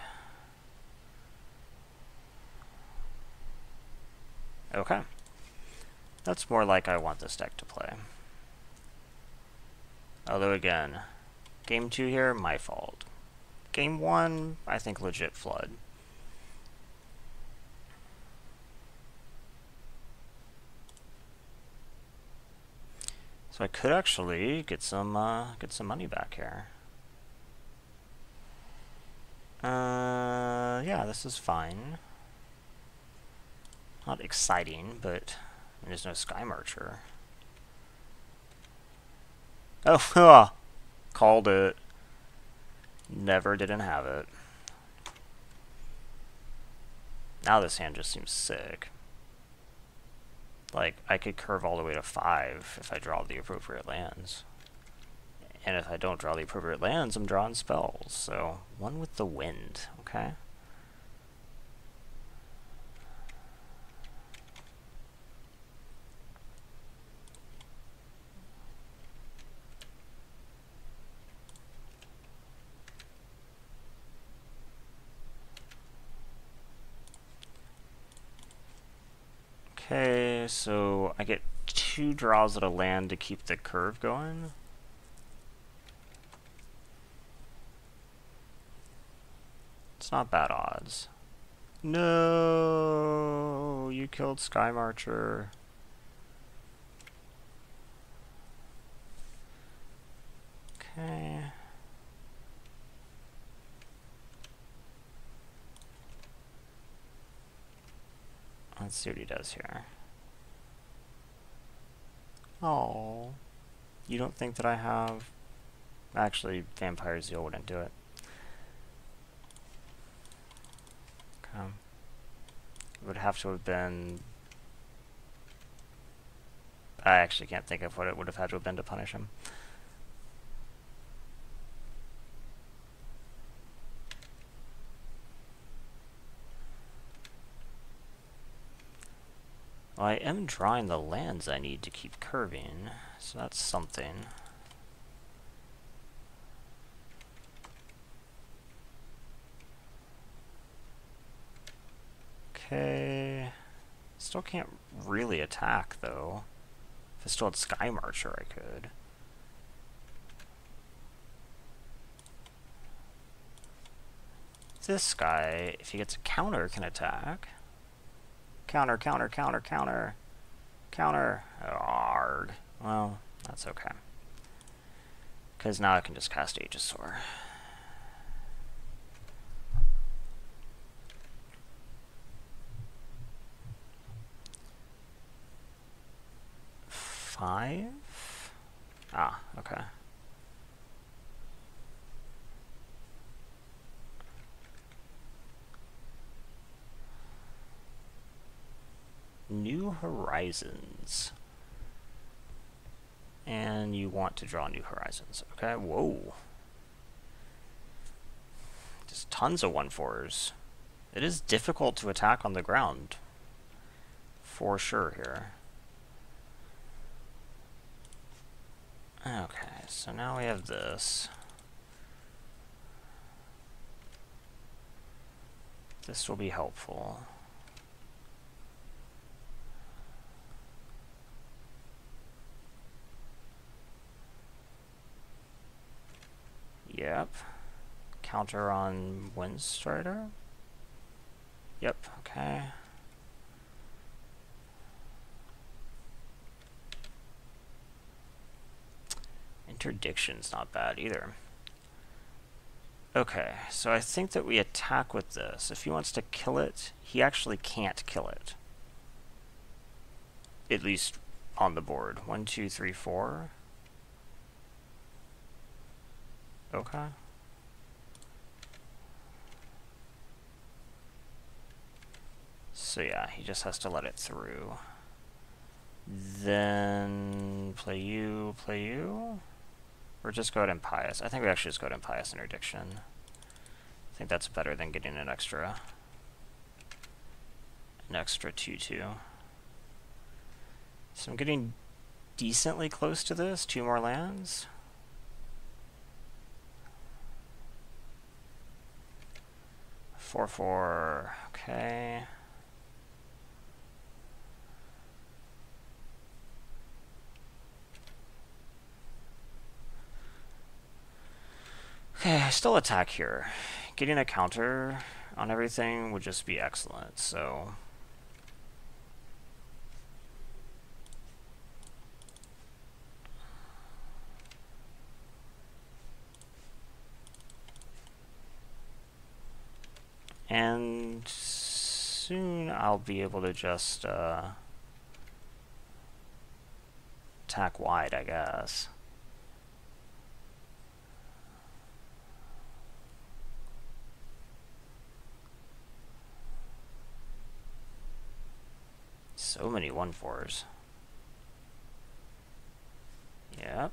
Okay. That's more like I want this deck to play. Although again, game 2 here, my fault. Game 1, I think legit flood. So I could actually get some money back here. Yeah, this is fine. Not exciting, but there's no Sky Marcher. Oh, called it. Never didn't have it. Now this hand just seems sick. Like, I could curve all the way to 5 if I draw the appropriate lands. And if I don't draw the appropriate lands, I'm drawing spells. So, one with the wind, okay? Okay, so I get 2 draws at a land to keep the curve going. It's not bad odds. No, you killed Sky Marcher. Okay. Let's see what he does here. Oh, you don't think that I have... Actually, Vampire Zeal wouldn't do it. Okay. It would have to have been... I actually can't think of what it would have had to have been to punish him. Well, I am drawing the lands I need to keep curving, so that's something. Okay. Still can't really attack, though. If I still had Sky Marcher, I could. This guy, if he gets a counter, can attack. Counter, counter, counter, counter. Counter. Hard. Well, that's okay. Because now I can just cast Aegisaur. Five? Ah, okay. New Horizons. And you want to draw New Horizons. Okay, whoa. Just tons of 1/4s. It is difficult to attack on the ground. For sure here. Okay, so now we have this. This will be helpful. Yep. Counter on Windstrider? Yep, okay. Interdiction's not bad either. Okay, so I think that we attack with this. If he wants to kill it, he actually can't kill it. At least on the board. 1, 2, 3, 4. Okay. So yeah, he just has to let it through. Then play you, or just go ahead and Pious. I think we actually just go ahead and Pious Interdiction. I think that's better than getting an extra 2/2. So I'm getting decently close to this. 2 more lands. Four. Okay. Okay, I still attack here. Getting a counter on everything would just be excellent, so... And soon I'll be able to just attack wide, I guess. So many 1/4s. Yep.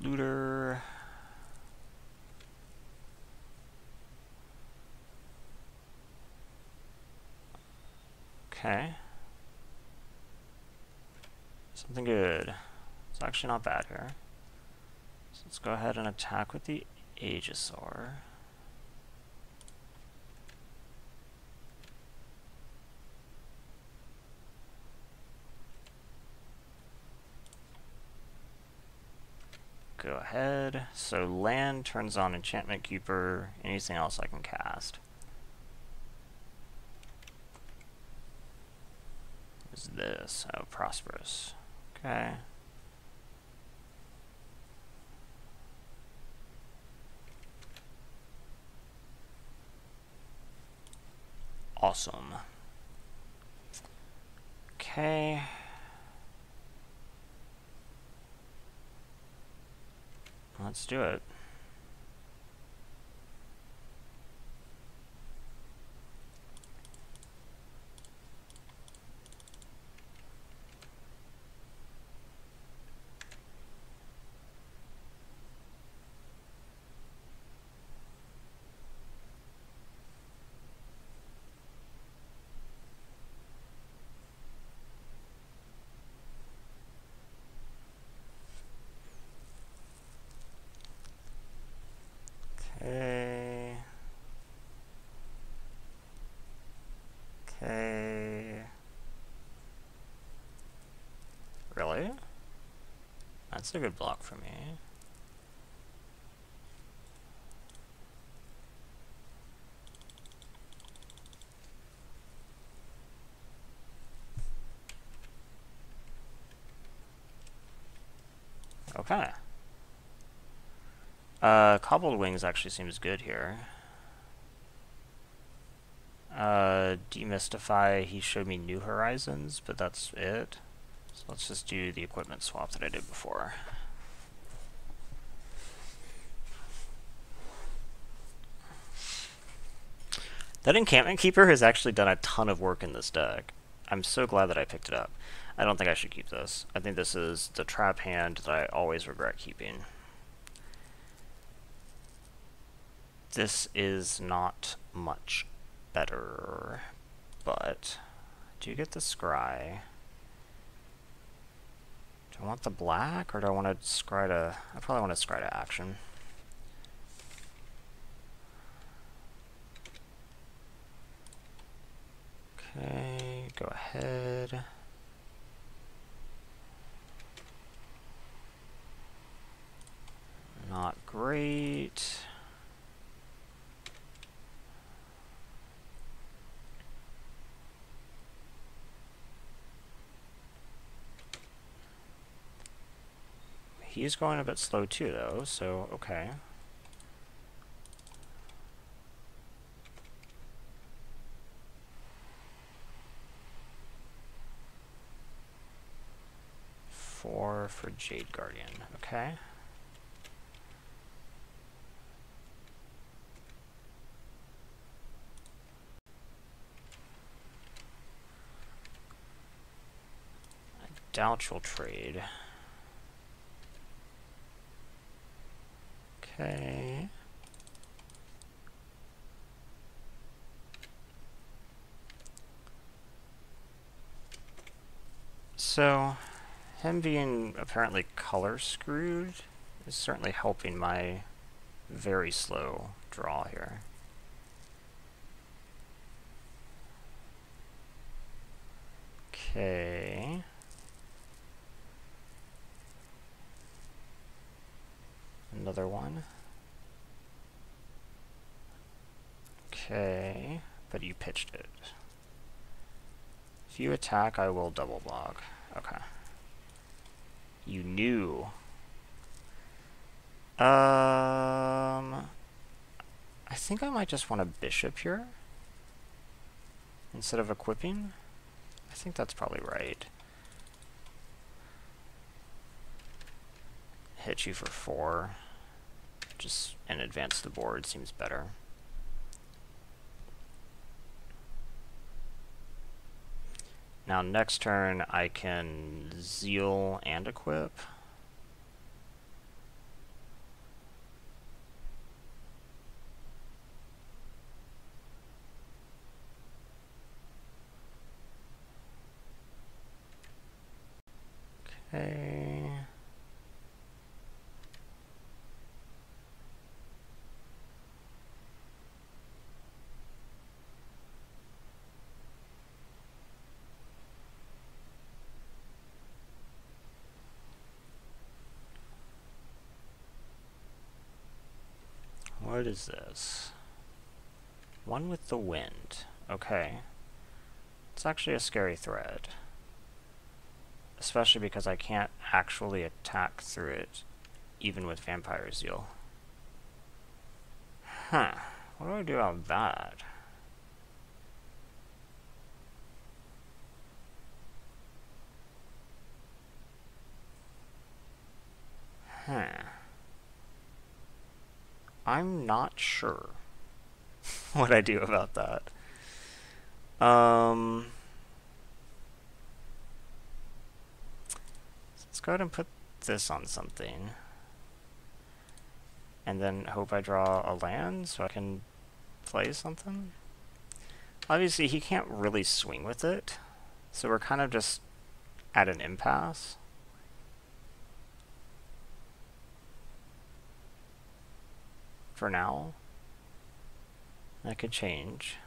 Looter. Okay. Something good. It's actually not bad here. So let's go ahead and attack with the Aegisaur. Go ahead. So land turns on Enchantment Keeper. Anything else I can cast? Is this? Oh, Prosperous. Okay. Awesome. Okay. Let's do it. Okay. Okay. Really? That's a good block for me. Okay. Cobbled Wings actually seems good here. Demystify, he showed me New Horizons, but that's it. So let's just do the equipment swap that I did before. That Encampment Keeper has actually done a ton of work in this deck. I'm so glad that I picked it up. I don't think I should keep this. I think this is the trap hand that I always regret keeping. This is not much better, but do you get the Scry? Do I want the black, or do I want to Scry to... I probably want to Scry to action. Okay, go ahead. Not great. He's going a bit slow too, though, so okay. Four for Jade Guardian, okay. I doubt you'll trade. Okay. So, him being apparently color screwed is certainly helping my very slow draw here. Okay. Another one. Okay, but you pitched it. If you attack, I will double block. Okay. You knew. I think I might just want a bishop here instead of equipping. I think that's probably right. Hit you for 4. Just and advance the board seems better. Now next turn I can zeal and equip. Okay. What is this? One with the wind. Okay. It's actually a scary thread. Especially because I can't actually attack through it, even with Vampire Zeal. Huh. What do I do about that? Huh. I'm not sure what I do about that. Let's go ahead and put this on something. And then hope I draw a land so I can play something. Obviously, he can't really swing with it, so we're kind of just at an impasse. For now. That could change.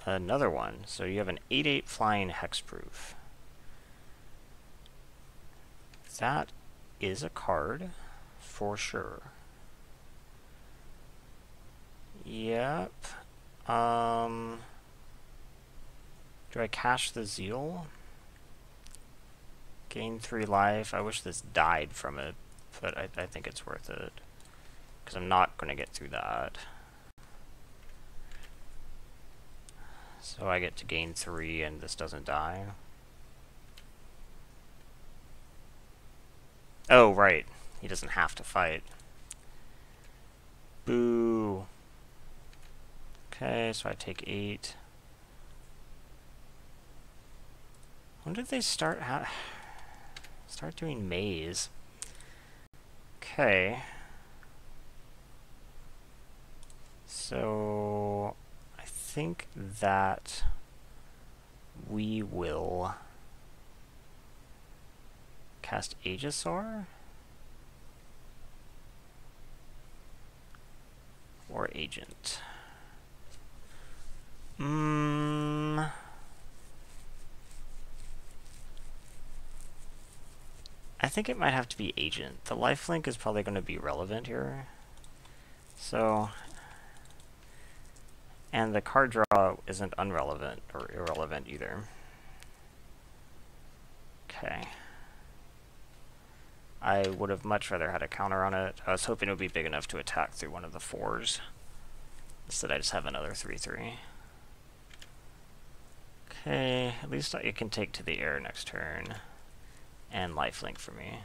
Another one. So you have an 8/8 flying hexproof. That is a card for sure. Yep. Do I cash the zeal? Gain 3 life. I wish this died from it, but I think it's worth it. Because I'm not going to get through that. So I get to gain 3 and this doesn't die. Oh, right. He doesn't have to fight. Boo. Okay, so I take 8. When did they start doing maze? Okay. So I think that we will cast Aegisaur or Agent. I think it might have to be Agent. The lifelink is probably going to be relevant here. So, and the card draw isn't unrelevant or irrelevant either. Okay. I would have much rather had a counter on it. I was hoping it would be big enough to attack through one of the 4s. Instead I just have another 3/3. Okay, at least it can take to the air next turn. And lifelink for me.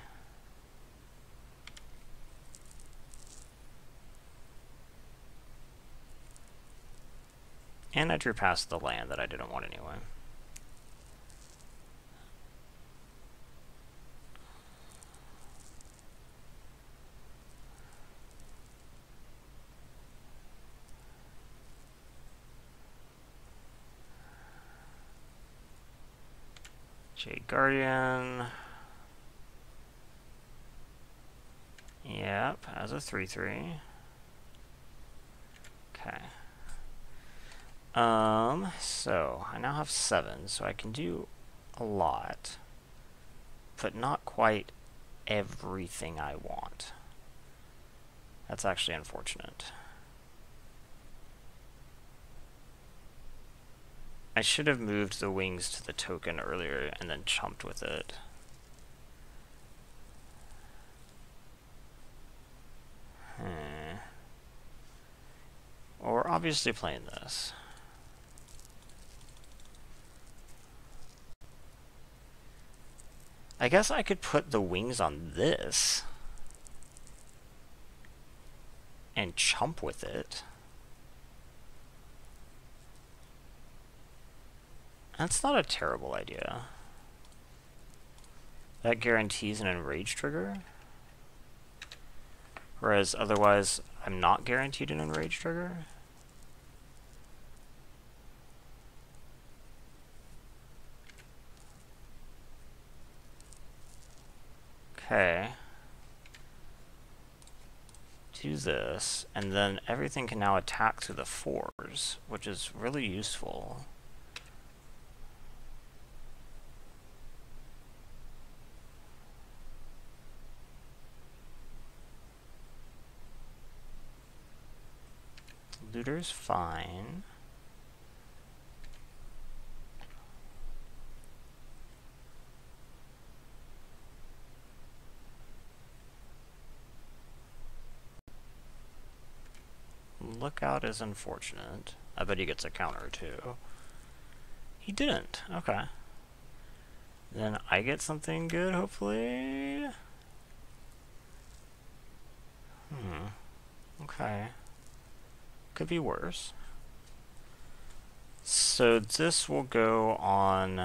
And I drew past the land that I didn't want anyway. Jade Guardian. Yep, as a 3/3. Okay. So I now have 7, so I can do a lot. but not quite everything I want. That's actually unfortunate. I should have moved the wings to the token earlier and then chumped with it. Well, we're obviously playing this. I guess I could put the wings on this and chump with it. That's not a terrible idea. That guarantees an enrage trigger. Whereas otherwise, I'm not guaranteed an enrage trigger. Okay. Do this, and then everything can now attack through the 4s, which is really useful. Looter's fine. Lookout is unfortunate. I bet he gets a counter too. He didn't. Okay. Then I get something good, hopefully. Okay. Could be worse. So this will go on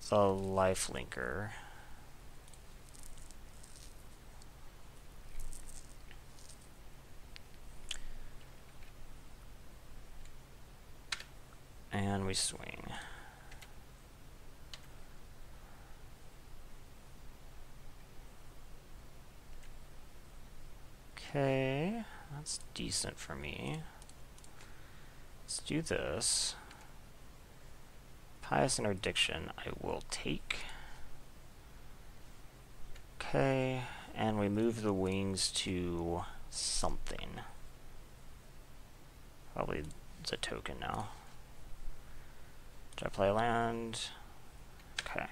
the lifelinker. And we swing. Okay, that's decent for me. Let's do this. Pious Interdiction I will take. Okay, and we move the wings to something. Probably the token now. Did I play land? Okay.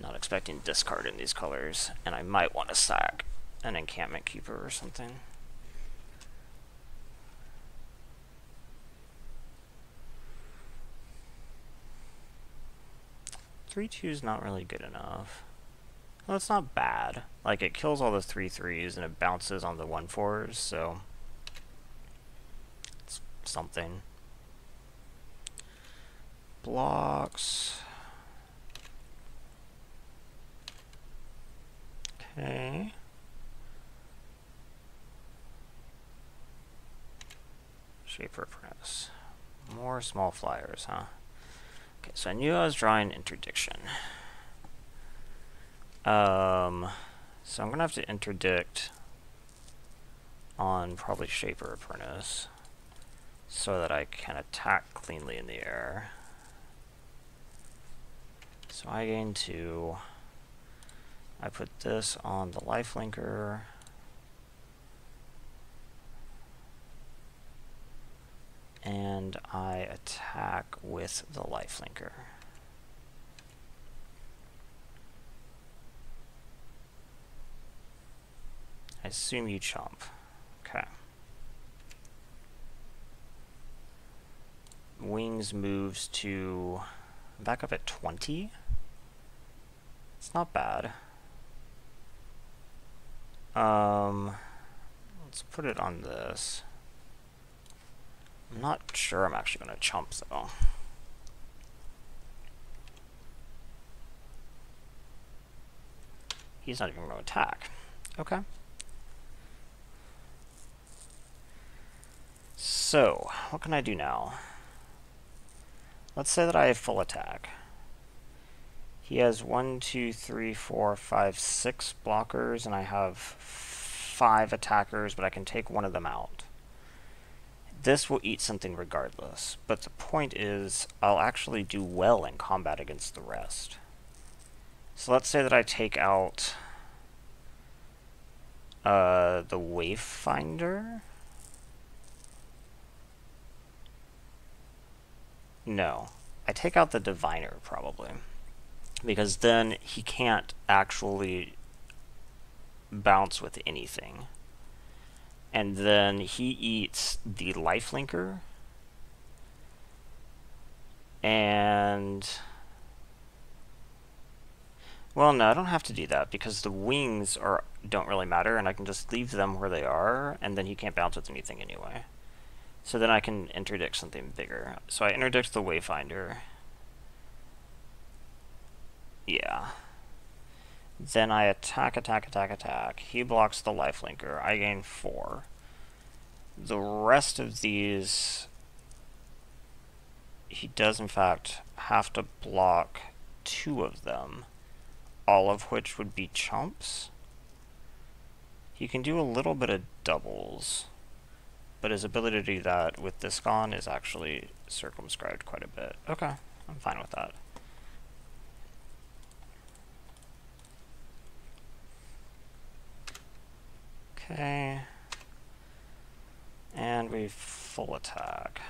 Not expecting discard in these colors, and I might want to sack an encampment keeper or something. Three two's not really good enough. Well, it's not bad. Like, it kills all the 3/3s and it bounces on the 1/4s, so it's something. Blocks. Okay. Shaper Apprentice. More small flyers, huh? Okay, so I knew I was drawing interdiction. So I'm gonna have to interdict on probably Shaper Apprentice so that I can attack cleanly in the air. So I gain 2. I put this on the lifelinker. And I attack with the lifelinker. I assume you chomp. Okay. Wings moves to back up at 20. It's not bad. Let's put it on this. I'm not sure I'm actually going to chomp though. He's not even going to attack. Okay. So, what can I do now? Let's say that I have full attack. He has 1, 2, 3, 4, 5, 6 blockers, and I have 5 attackers, but I can take one of them out. This will eat something regardless, but the point is I'll actually do well in combat against the rest. So let's say that I take out the Wayfinder. No. I take out the Diviner, probably. Because then he can't actually bounce with anything. And then he eats the Lifelinker. And... well, no, I don't have to do that, because the wings don't really matter, and I can just leave them where they are, and then he can't bounce with anything anyway. So then I can interdict something bigger. So I interdict the Wayfinder. Yeah. Then I attack, attack, attack, attack. He blocks the Lifelinker. I gain 4. The rest of these, he does in fact have to block 2 of them, all of which would be chumps. He can do a little bit of doubles, but his ability to do that with this gone is actually circumscribed quite a bit. Okay, I'm fine with that. Okay. And we full attack.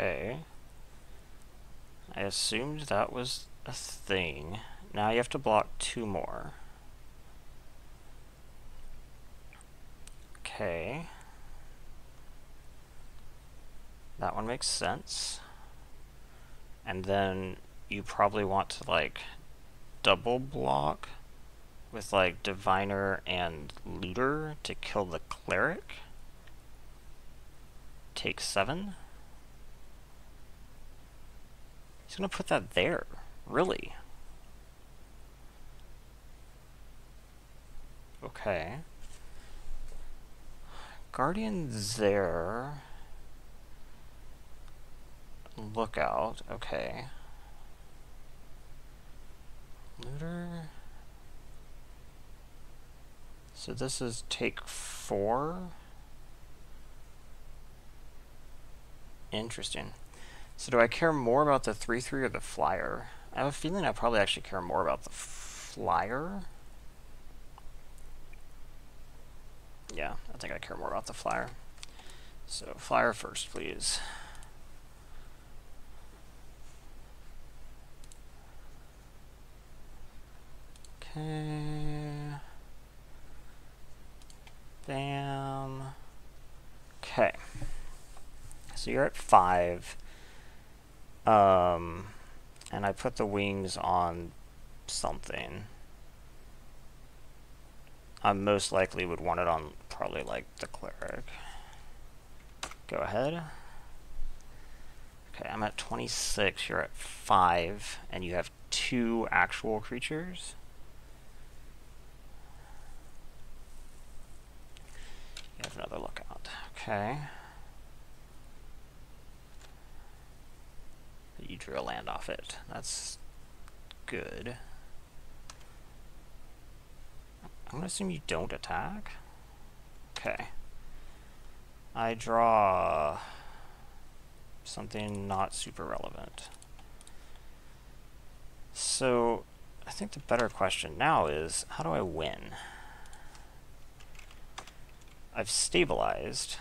Okay. I assumed that was a thing. Now you have to block 2 more. Okay. That one makes sense. And then you probably want to, like, double block with, like, Diviner and Looter to kill the Cleric. Take 7. He's gonna put that there. Really? Okay. Guardian's there. Lookout. Okay. Looter. So this is take 4. Interesting. So do I care more about the 3/3 or the flyer? I have a feeling I probably actually care more about the flyer. Yeah, I think I care more about the flyer. So flyer first, please. Okay. Bam. Okay. So you're at 5. And I put the wings on something. I most likely would want it on probably like the Cleric. Go ahead. Okay, I'm at 26, you're at 5, and you have 2 actual creatures. You have another lookout. Okay. You drew a land off it. That's good. I'm gonna assume you don't attack. Okay. I draw something not super relevant. So I think the better question now is, how do I win? I've stabilized.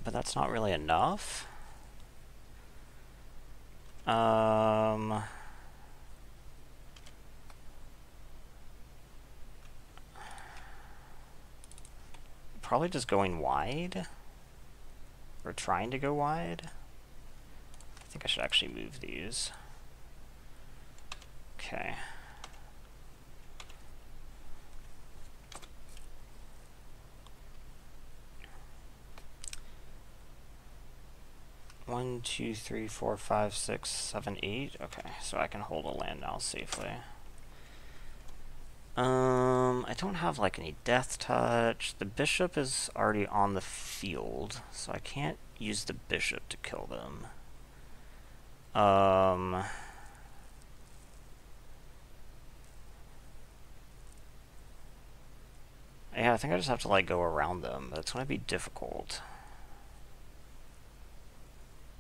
But that's not really enough. Probably just going wide. Or trying to go wide. I think I should actually move these. Okay. One, two, three, four, five, six, seven, eight. Okay, so I can hold a land now safely. I don't have like any death touch. The bishop is already on the field, so I can't use the bishop to kill them. Yeah, I think I just have to like go around them, but it's gonna be difficult.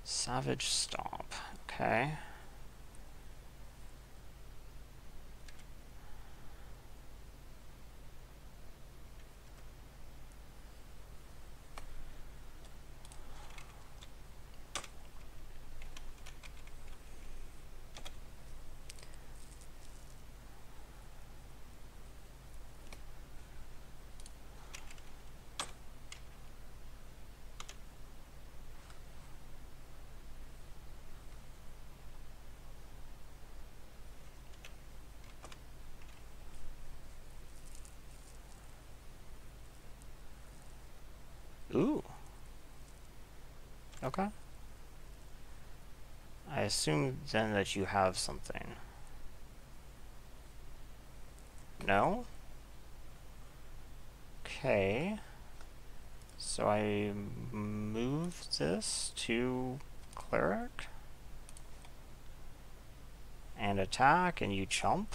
Savage Stomp. Okay. Ooh. Okay. I assume then that you have something. No? Okay. So I move this to cleric. And attack, and you chump.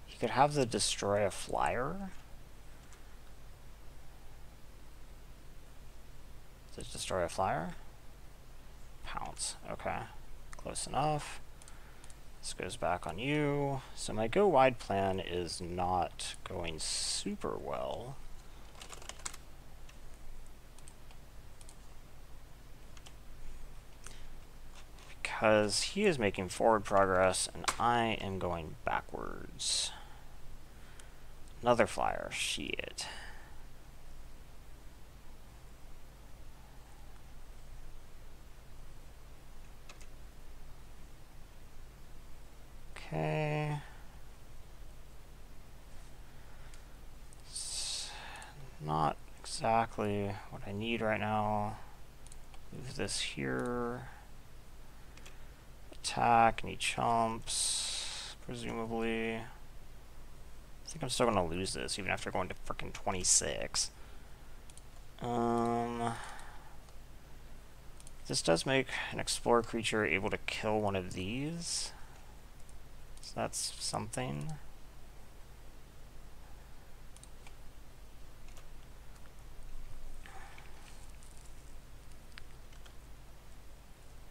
You could have the destroy a flyer. Does it destroy a flyer? Pounce. Okay. Close enough. This goes back on you. So my go wide plan is not going super well. Because he is making forward progress and I am going backwards. Another flyer. Shit. Okay. It's not exactly what I need right now. Move this here. Attack, and he chumps, presumably. I think I'm still gonna lose this, even after going to frickin' 26. This does make an explorer creature able to kill one of these. So that's something.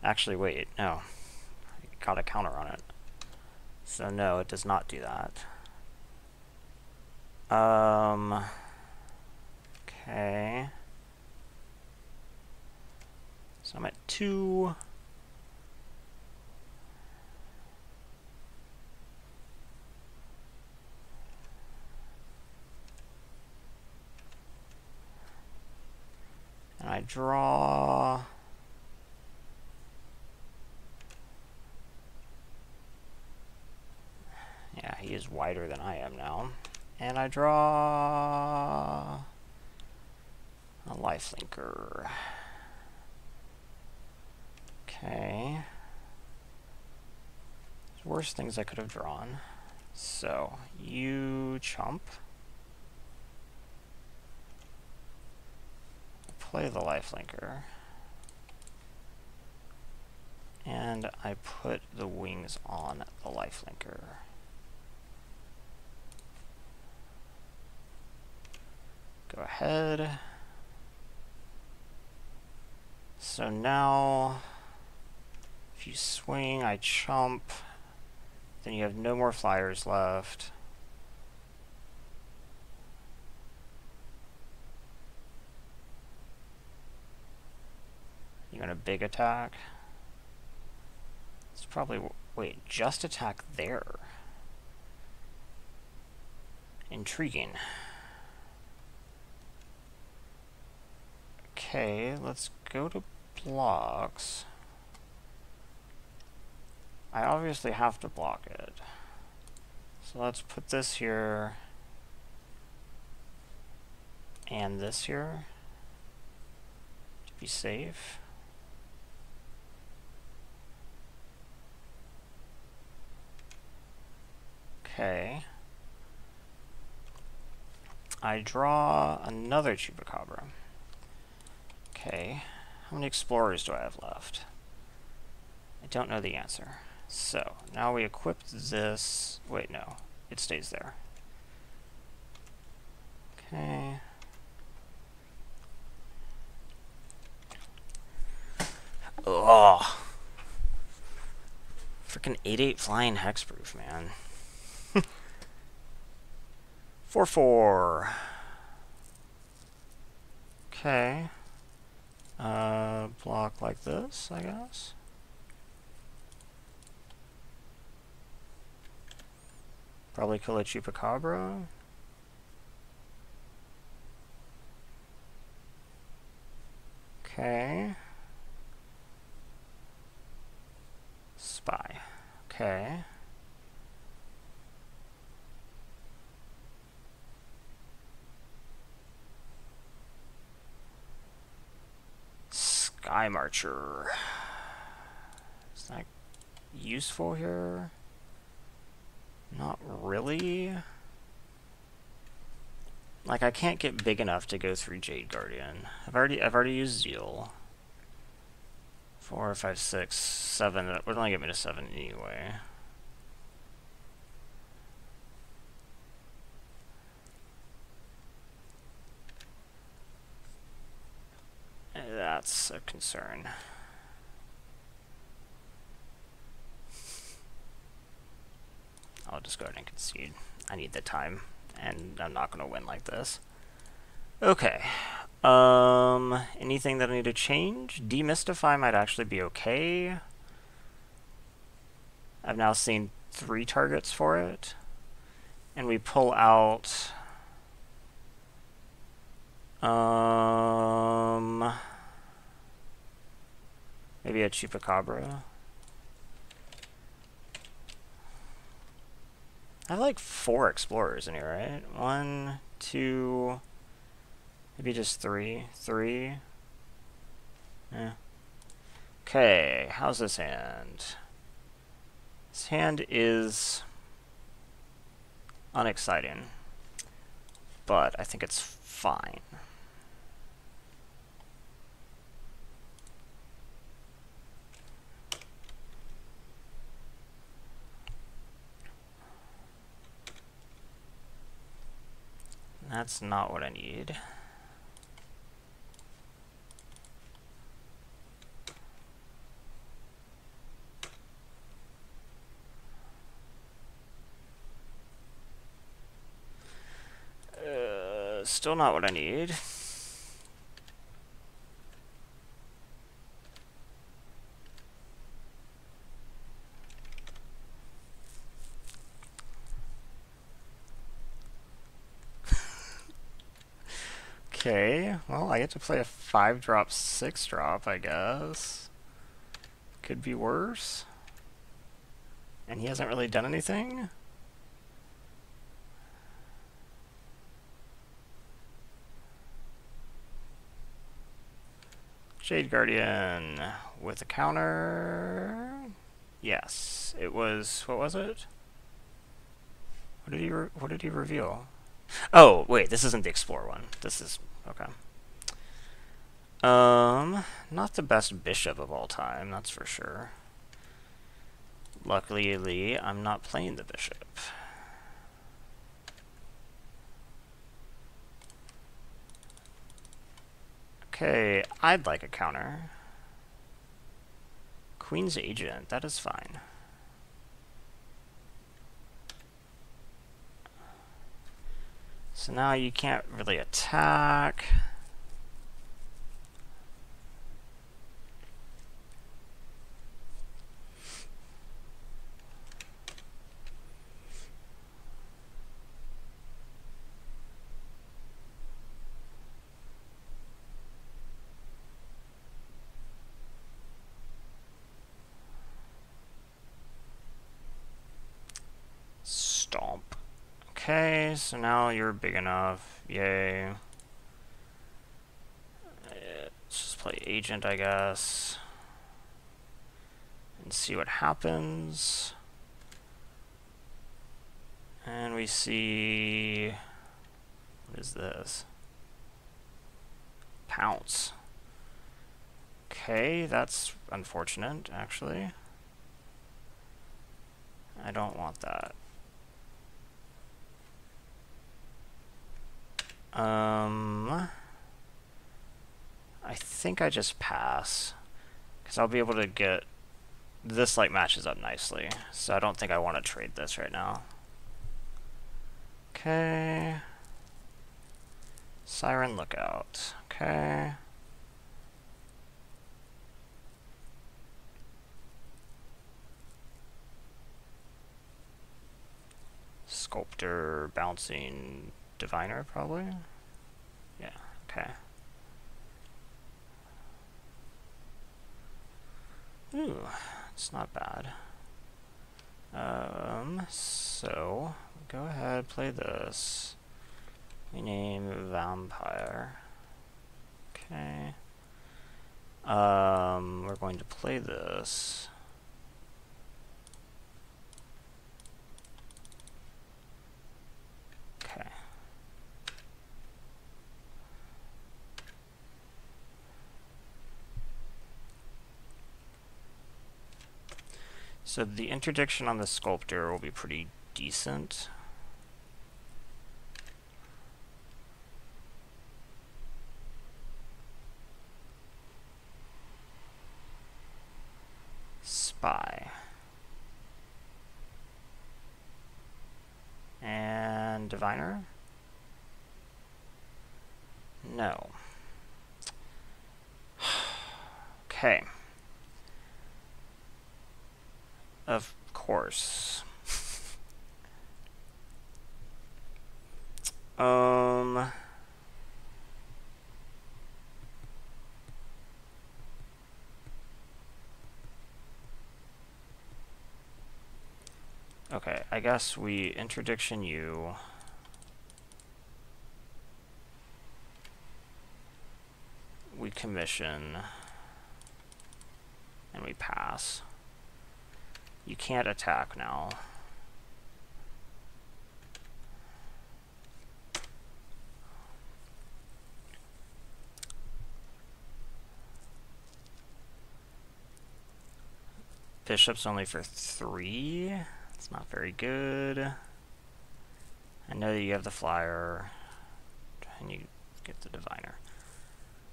Actually, wait, no. I got a counter on it. So no, it does not do that. Okay. So I'm at 2. And I draw. Yeah, he is wider than I am now. And I draw a lifelinker. Okay. There's worse things I could have drawn. So, you chump. Play the lifelinker. And I put the wings on the lifelinker. Go ahead. So now, if you swing, I chump, then you have no more flyers left. Doing a big attack. It's probably... Wait, just attack there. Intriguing. Okay, let's go to blocks. I obviously have to block it. So let's put this here and this here to be safe. Okay. I draw another Chupacabra. Okay. How many explorers do I have left? I don't know the answer. So, now we equip this... Wait, no. It stays there. Okay. Oh! Freaking 8/8 flying hexproof, man. 4/4. Okay. Block like this, I guess. Probably kill a Chupacabra. Okay. Spy. Okay. Sky Marcher. Is that useful here? Not really. Like, I can't get big enough to go through Jade Guardian. I've already used Zeal. 4, 5, 6, 7. It would only get me to 7 anyway. That's a concern. I'll just go ahead and concede. I need the time, and I'm not going to win like this. Okay. Anything that I need to change? Demystify might actually be okay. I've now seen 3 targets for it. And we pull out... maybe a Chupacabra. I have like 4 explorers in here, right? 1, 2, maybe just 3. 3. Yeah. Okay, how's this hand? This hand is unexciting, but I think it's fine. That's not what I need. Still not what I need. Okay, well, I get to play a 5-drop, 6-drop, I guess. Could be worse. And he hasn't really done anything? Jade Guardian with a counter. Yes, it was. What was it? What did he reveal? Oh, wait, this isn't the Explore one. This is okay. Not the best bishop of all time, that's for sure. Luckily, I'm not playing the bishop. Okay, I'd like a counter. Queen's Agent, that is fine. So now you can't really attack. Okay, so now you're big enough. Yay. Let's just play agent, I guess. And see what happens. And we see... What is this? Pounce. Okay, that's unfortunate, actually. I don't want that. I think I just pass, because I'll be able to get... This, like, matches up nicely, so I don't think I want to trade this right now. Okay. Siren Lookout. Okay. Sculptor, Bouncing Diviner, probably? Yeah, okay. Ooh, it's not bad. So, go ahead, play this. We name Vampire. Okay. We're going to play this. Okay. So the interdiction on the sculptor will be pretty decent. Spy. And Diviner? No. Okay. Of course. Okay, I guess we interdiction you. We commission. And we pass. You can't attack now. Bishop's only for 3. It's not very good. I know that you have the flyer. And you get the diviner.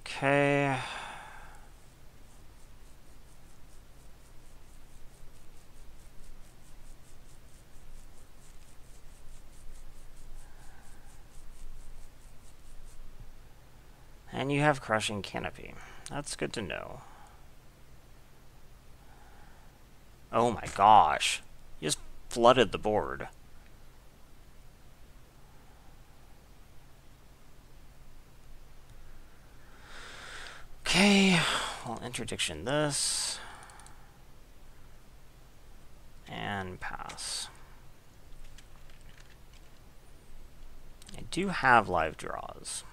Okay. And you have Crushing Canopy. That's good to know. Oh my gosh. You just flooded the board. Okay, we'll interdiction this. And pass. I do have live draws.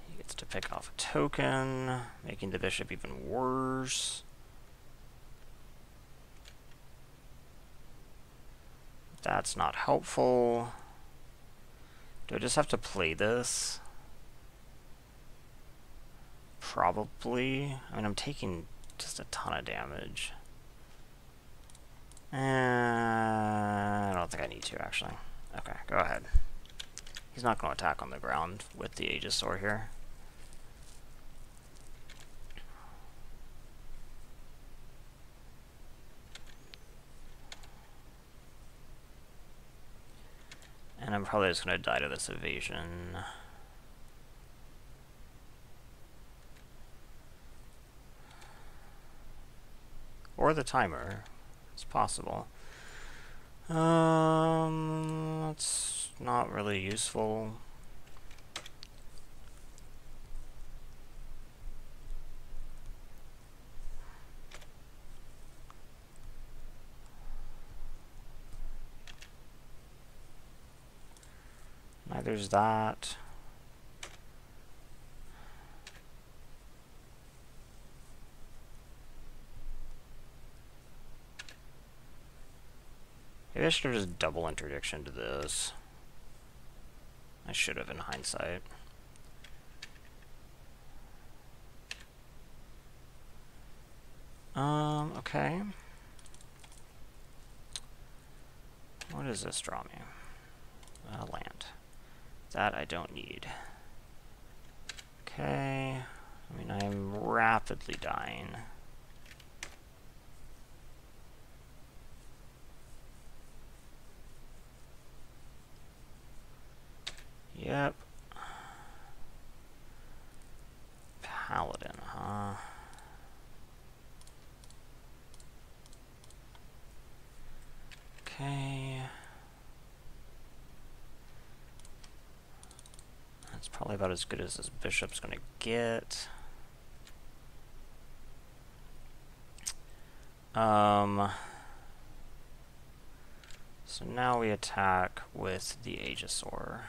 He gets to pick off a token, making the bishop even worse. That's not helpful. Do I just have to play this? Probably. I mean, I'm taking just a ton of damage. I don't think I need to, actually. Okay, go ahead. He's not going to attack on the ground with the Aegisaur here. I'm probably just going to die to this evasion. Or the timer. It's possible. That's not really useful. Neither's that. Maybe I should have just double interdiction to this. I should have in hindsight. Okay. What does this draw me? Land. That I don't need. Okay. I mean, I'm rapidly dying. Yep. Paladin, huh? Okay. That's probably about as good as this bishop's gonna get. So now we attack with the Aegisaur.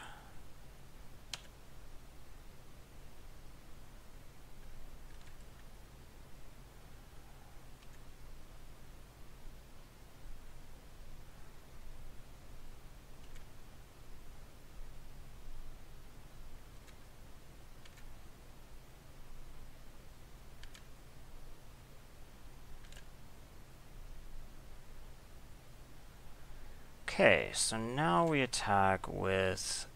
Okay, so now we attack with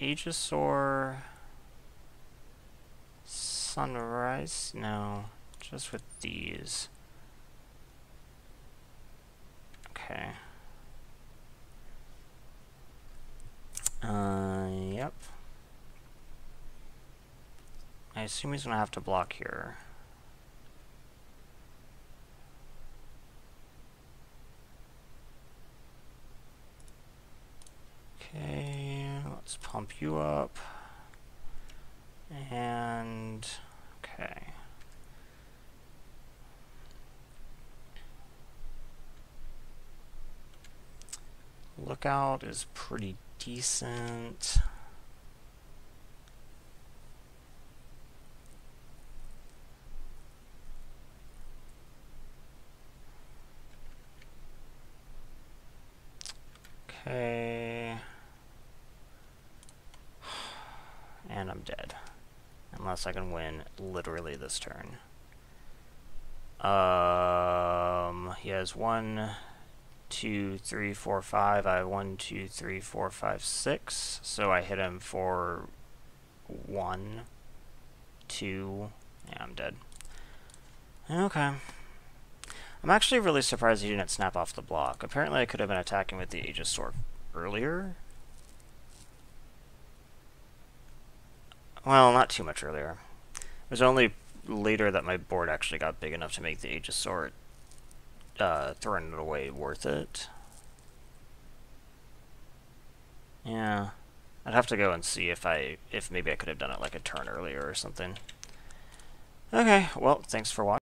Aegisaur, Sunrise, no, just with these. Okay. Yep. I assume he's gonna have to block here. Okay, let's pump you up. And, okay. Lookout is pretty decent. Okay. And I'm dead. Unless I can win literally this turn. He has 1, 2, 3, 4, 5. I have 1, 2, 3, 4, 5, 6. So I hit him for 1, 2. Yeah, I'm dead. Okay. I'm actually really surprised he didn't snap off the block. Apparently I could have been attacking with the Aegisaur earlier. Well, not too much earlier. It was only later that my board actually got big enough to make the Aegisaur throwing it away worth it. Yeah. I'd have to go and see if maybe I could have done it like a turn earlier or something. Okay, well, thanks for watching.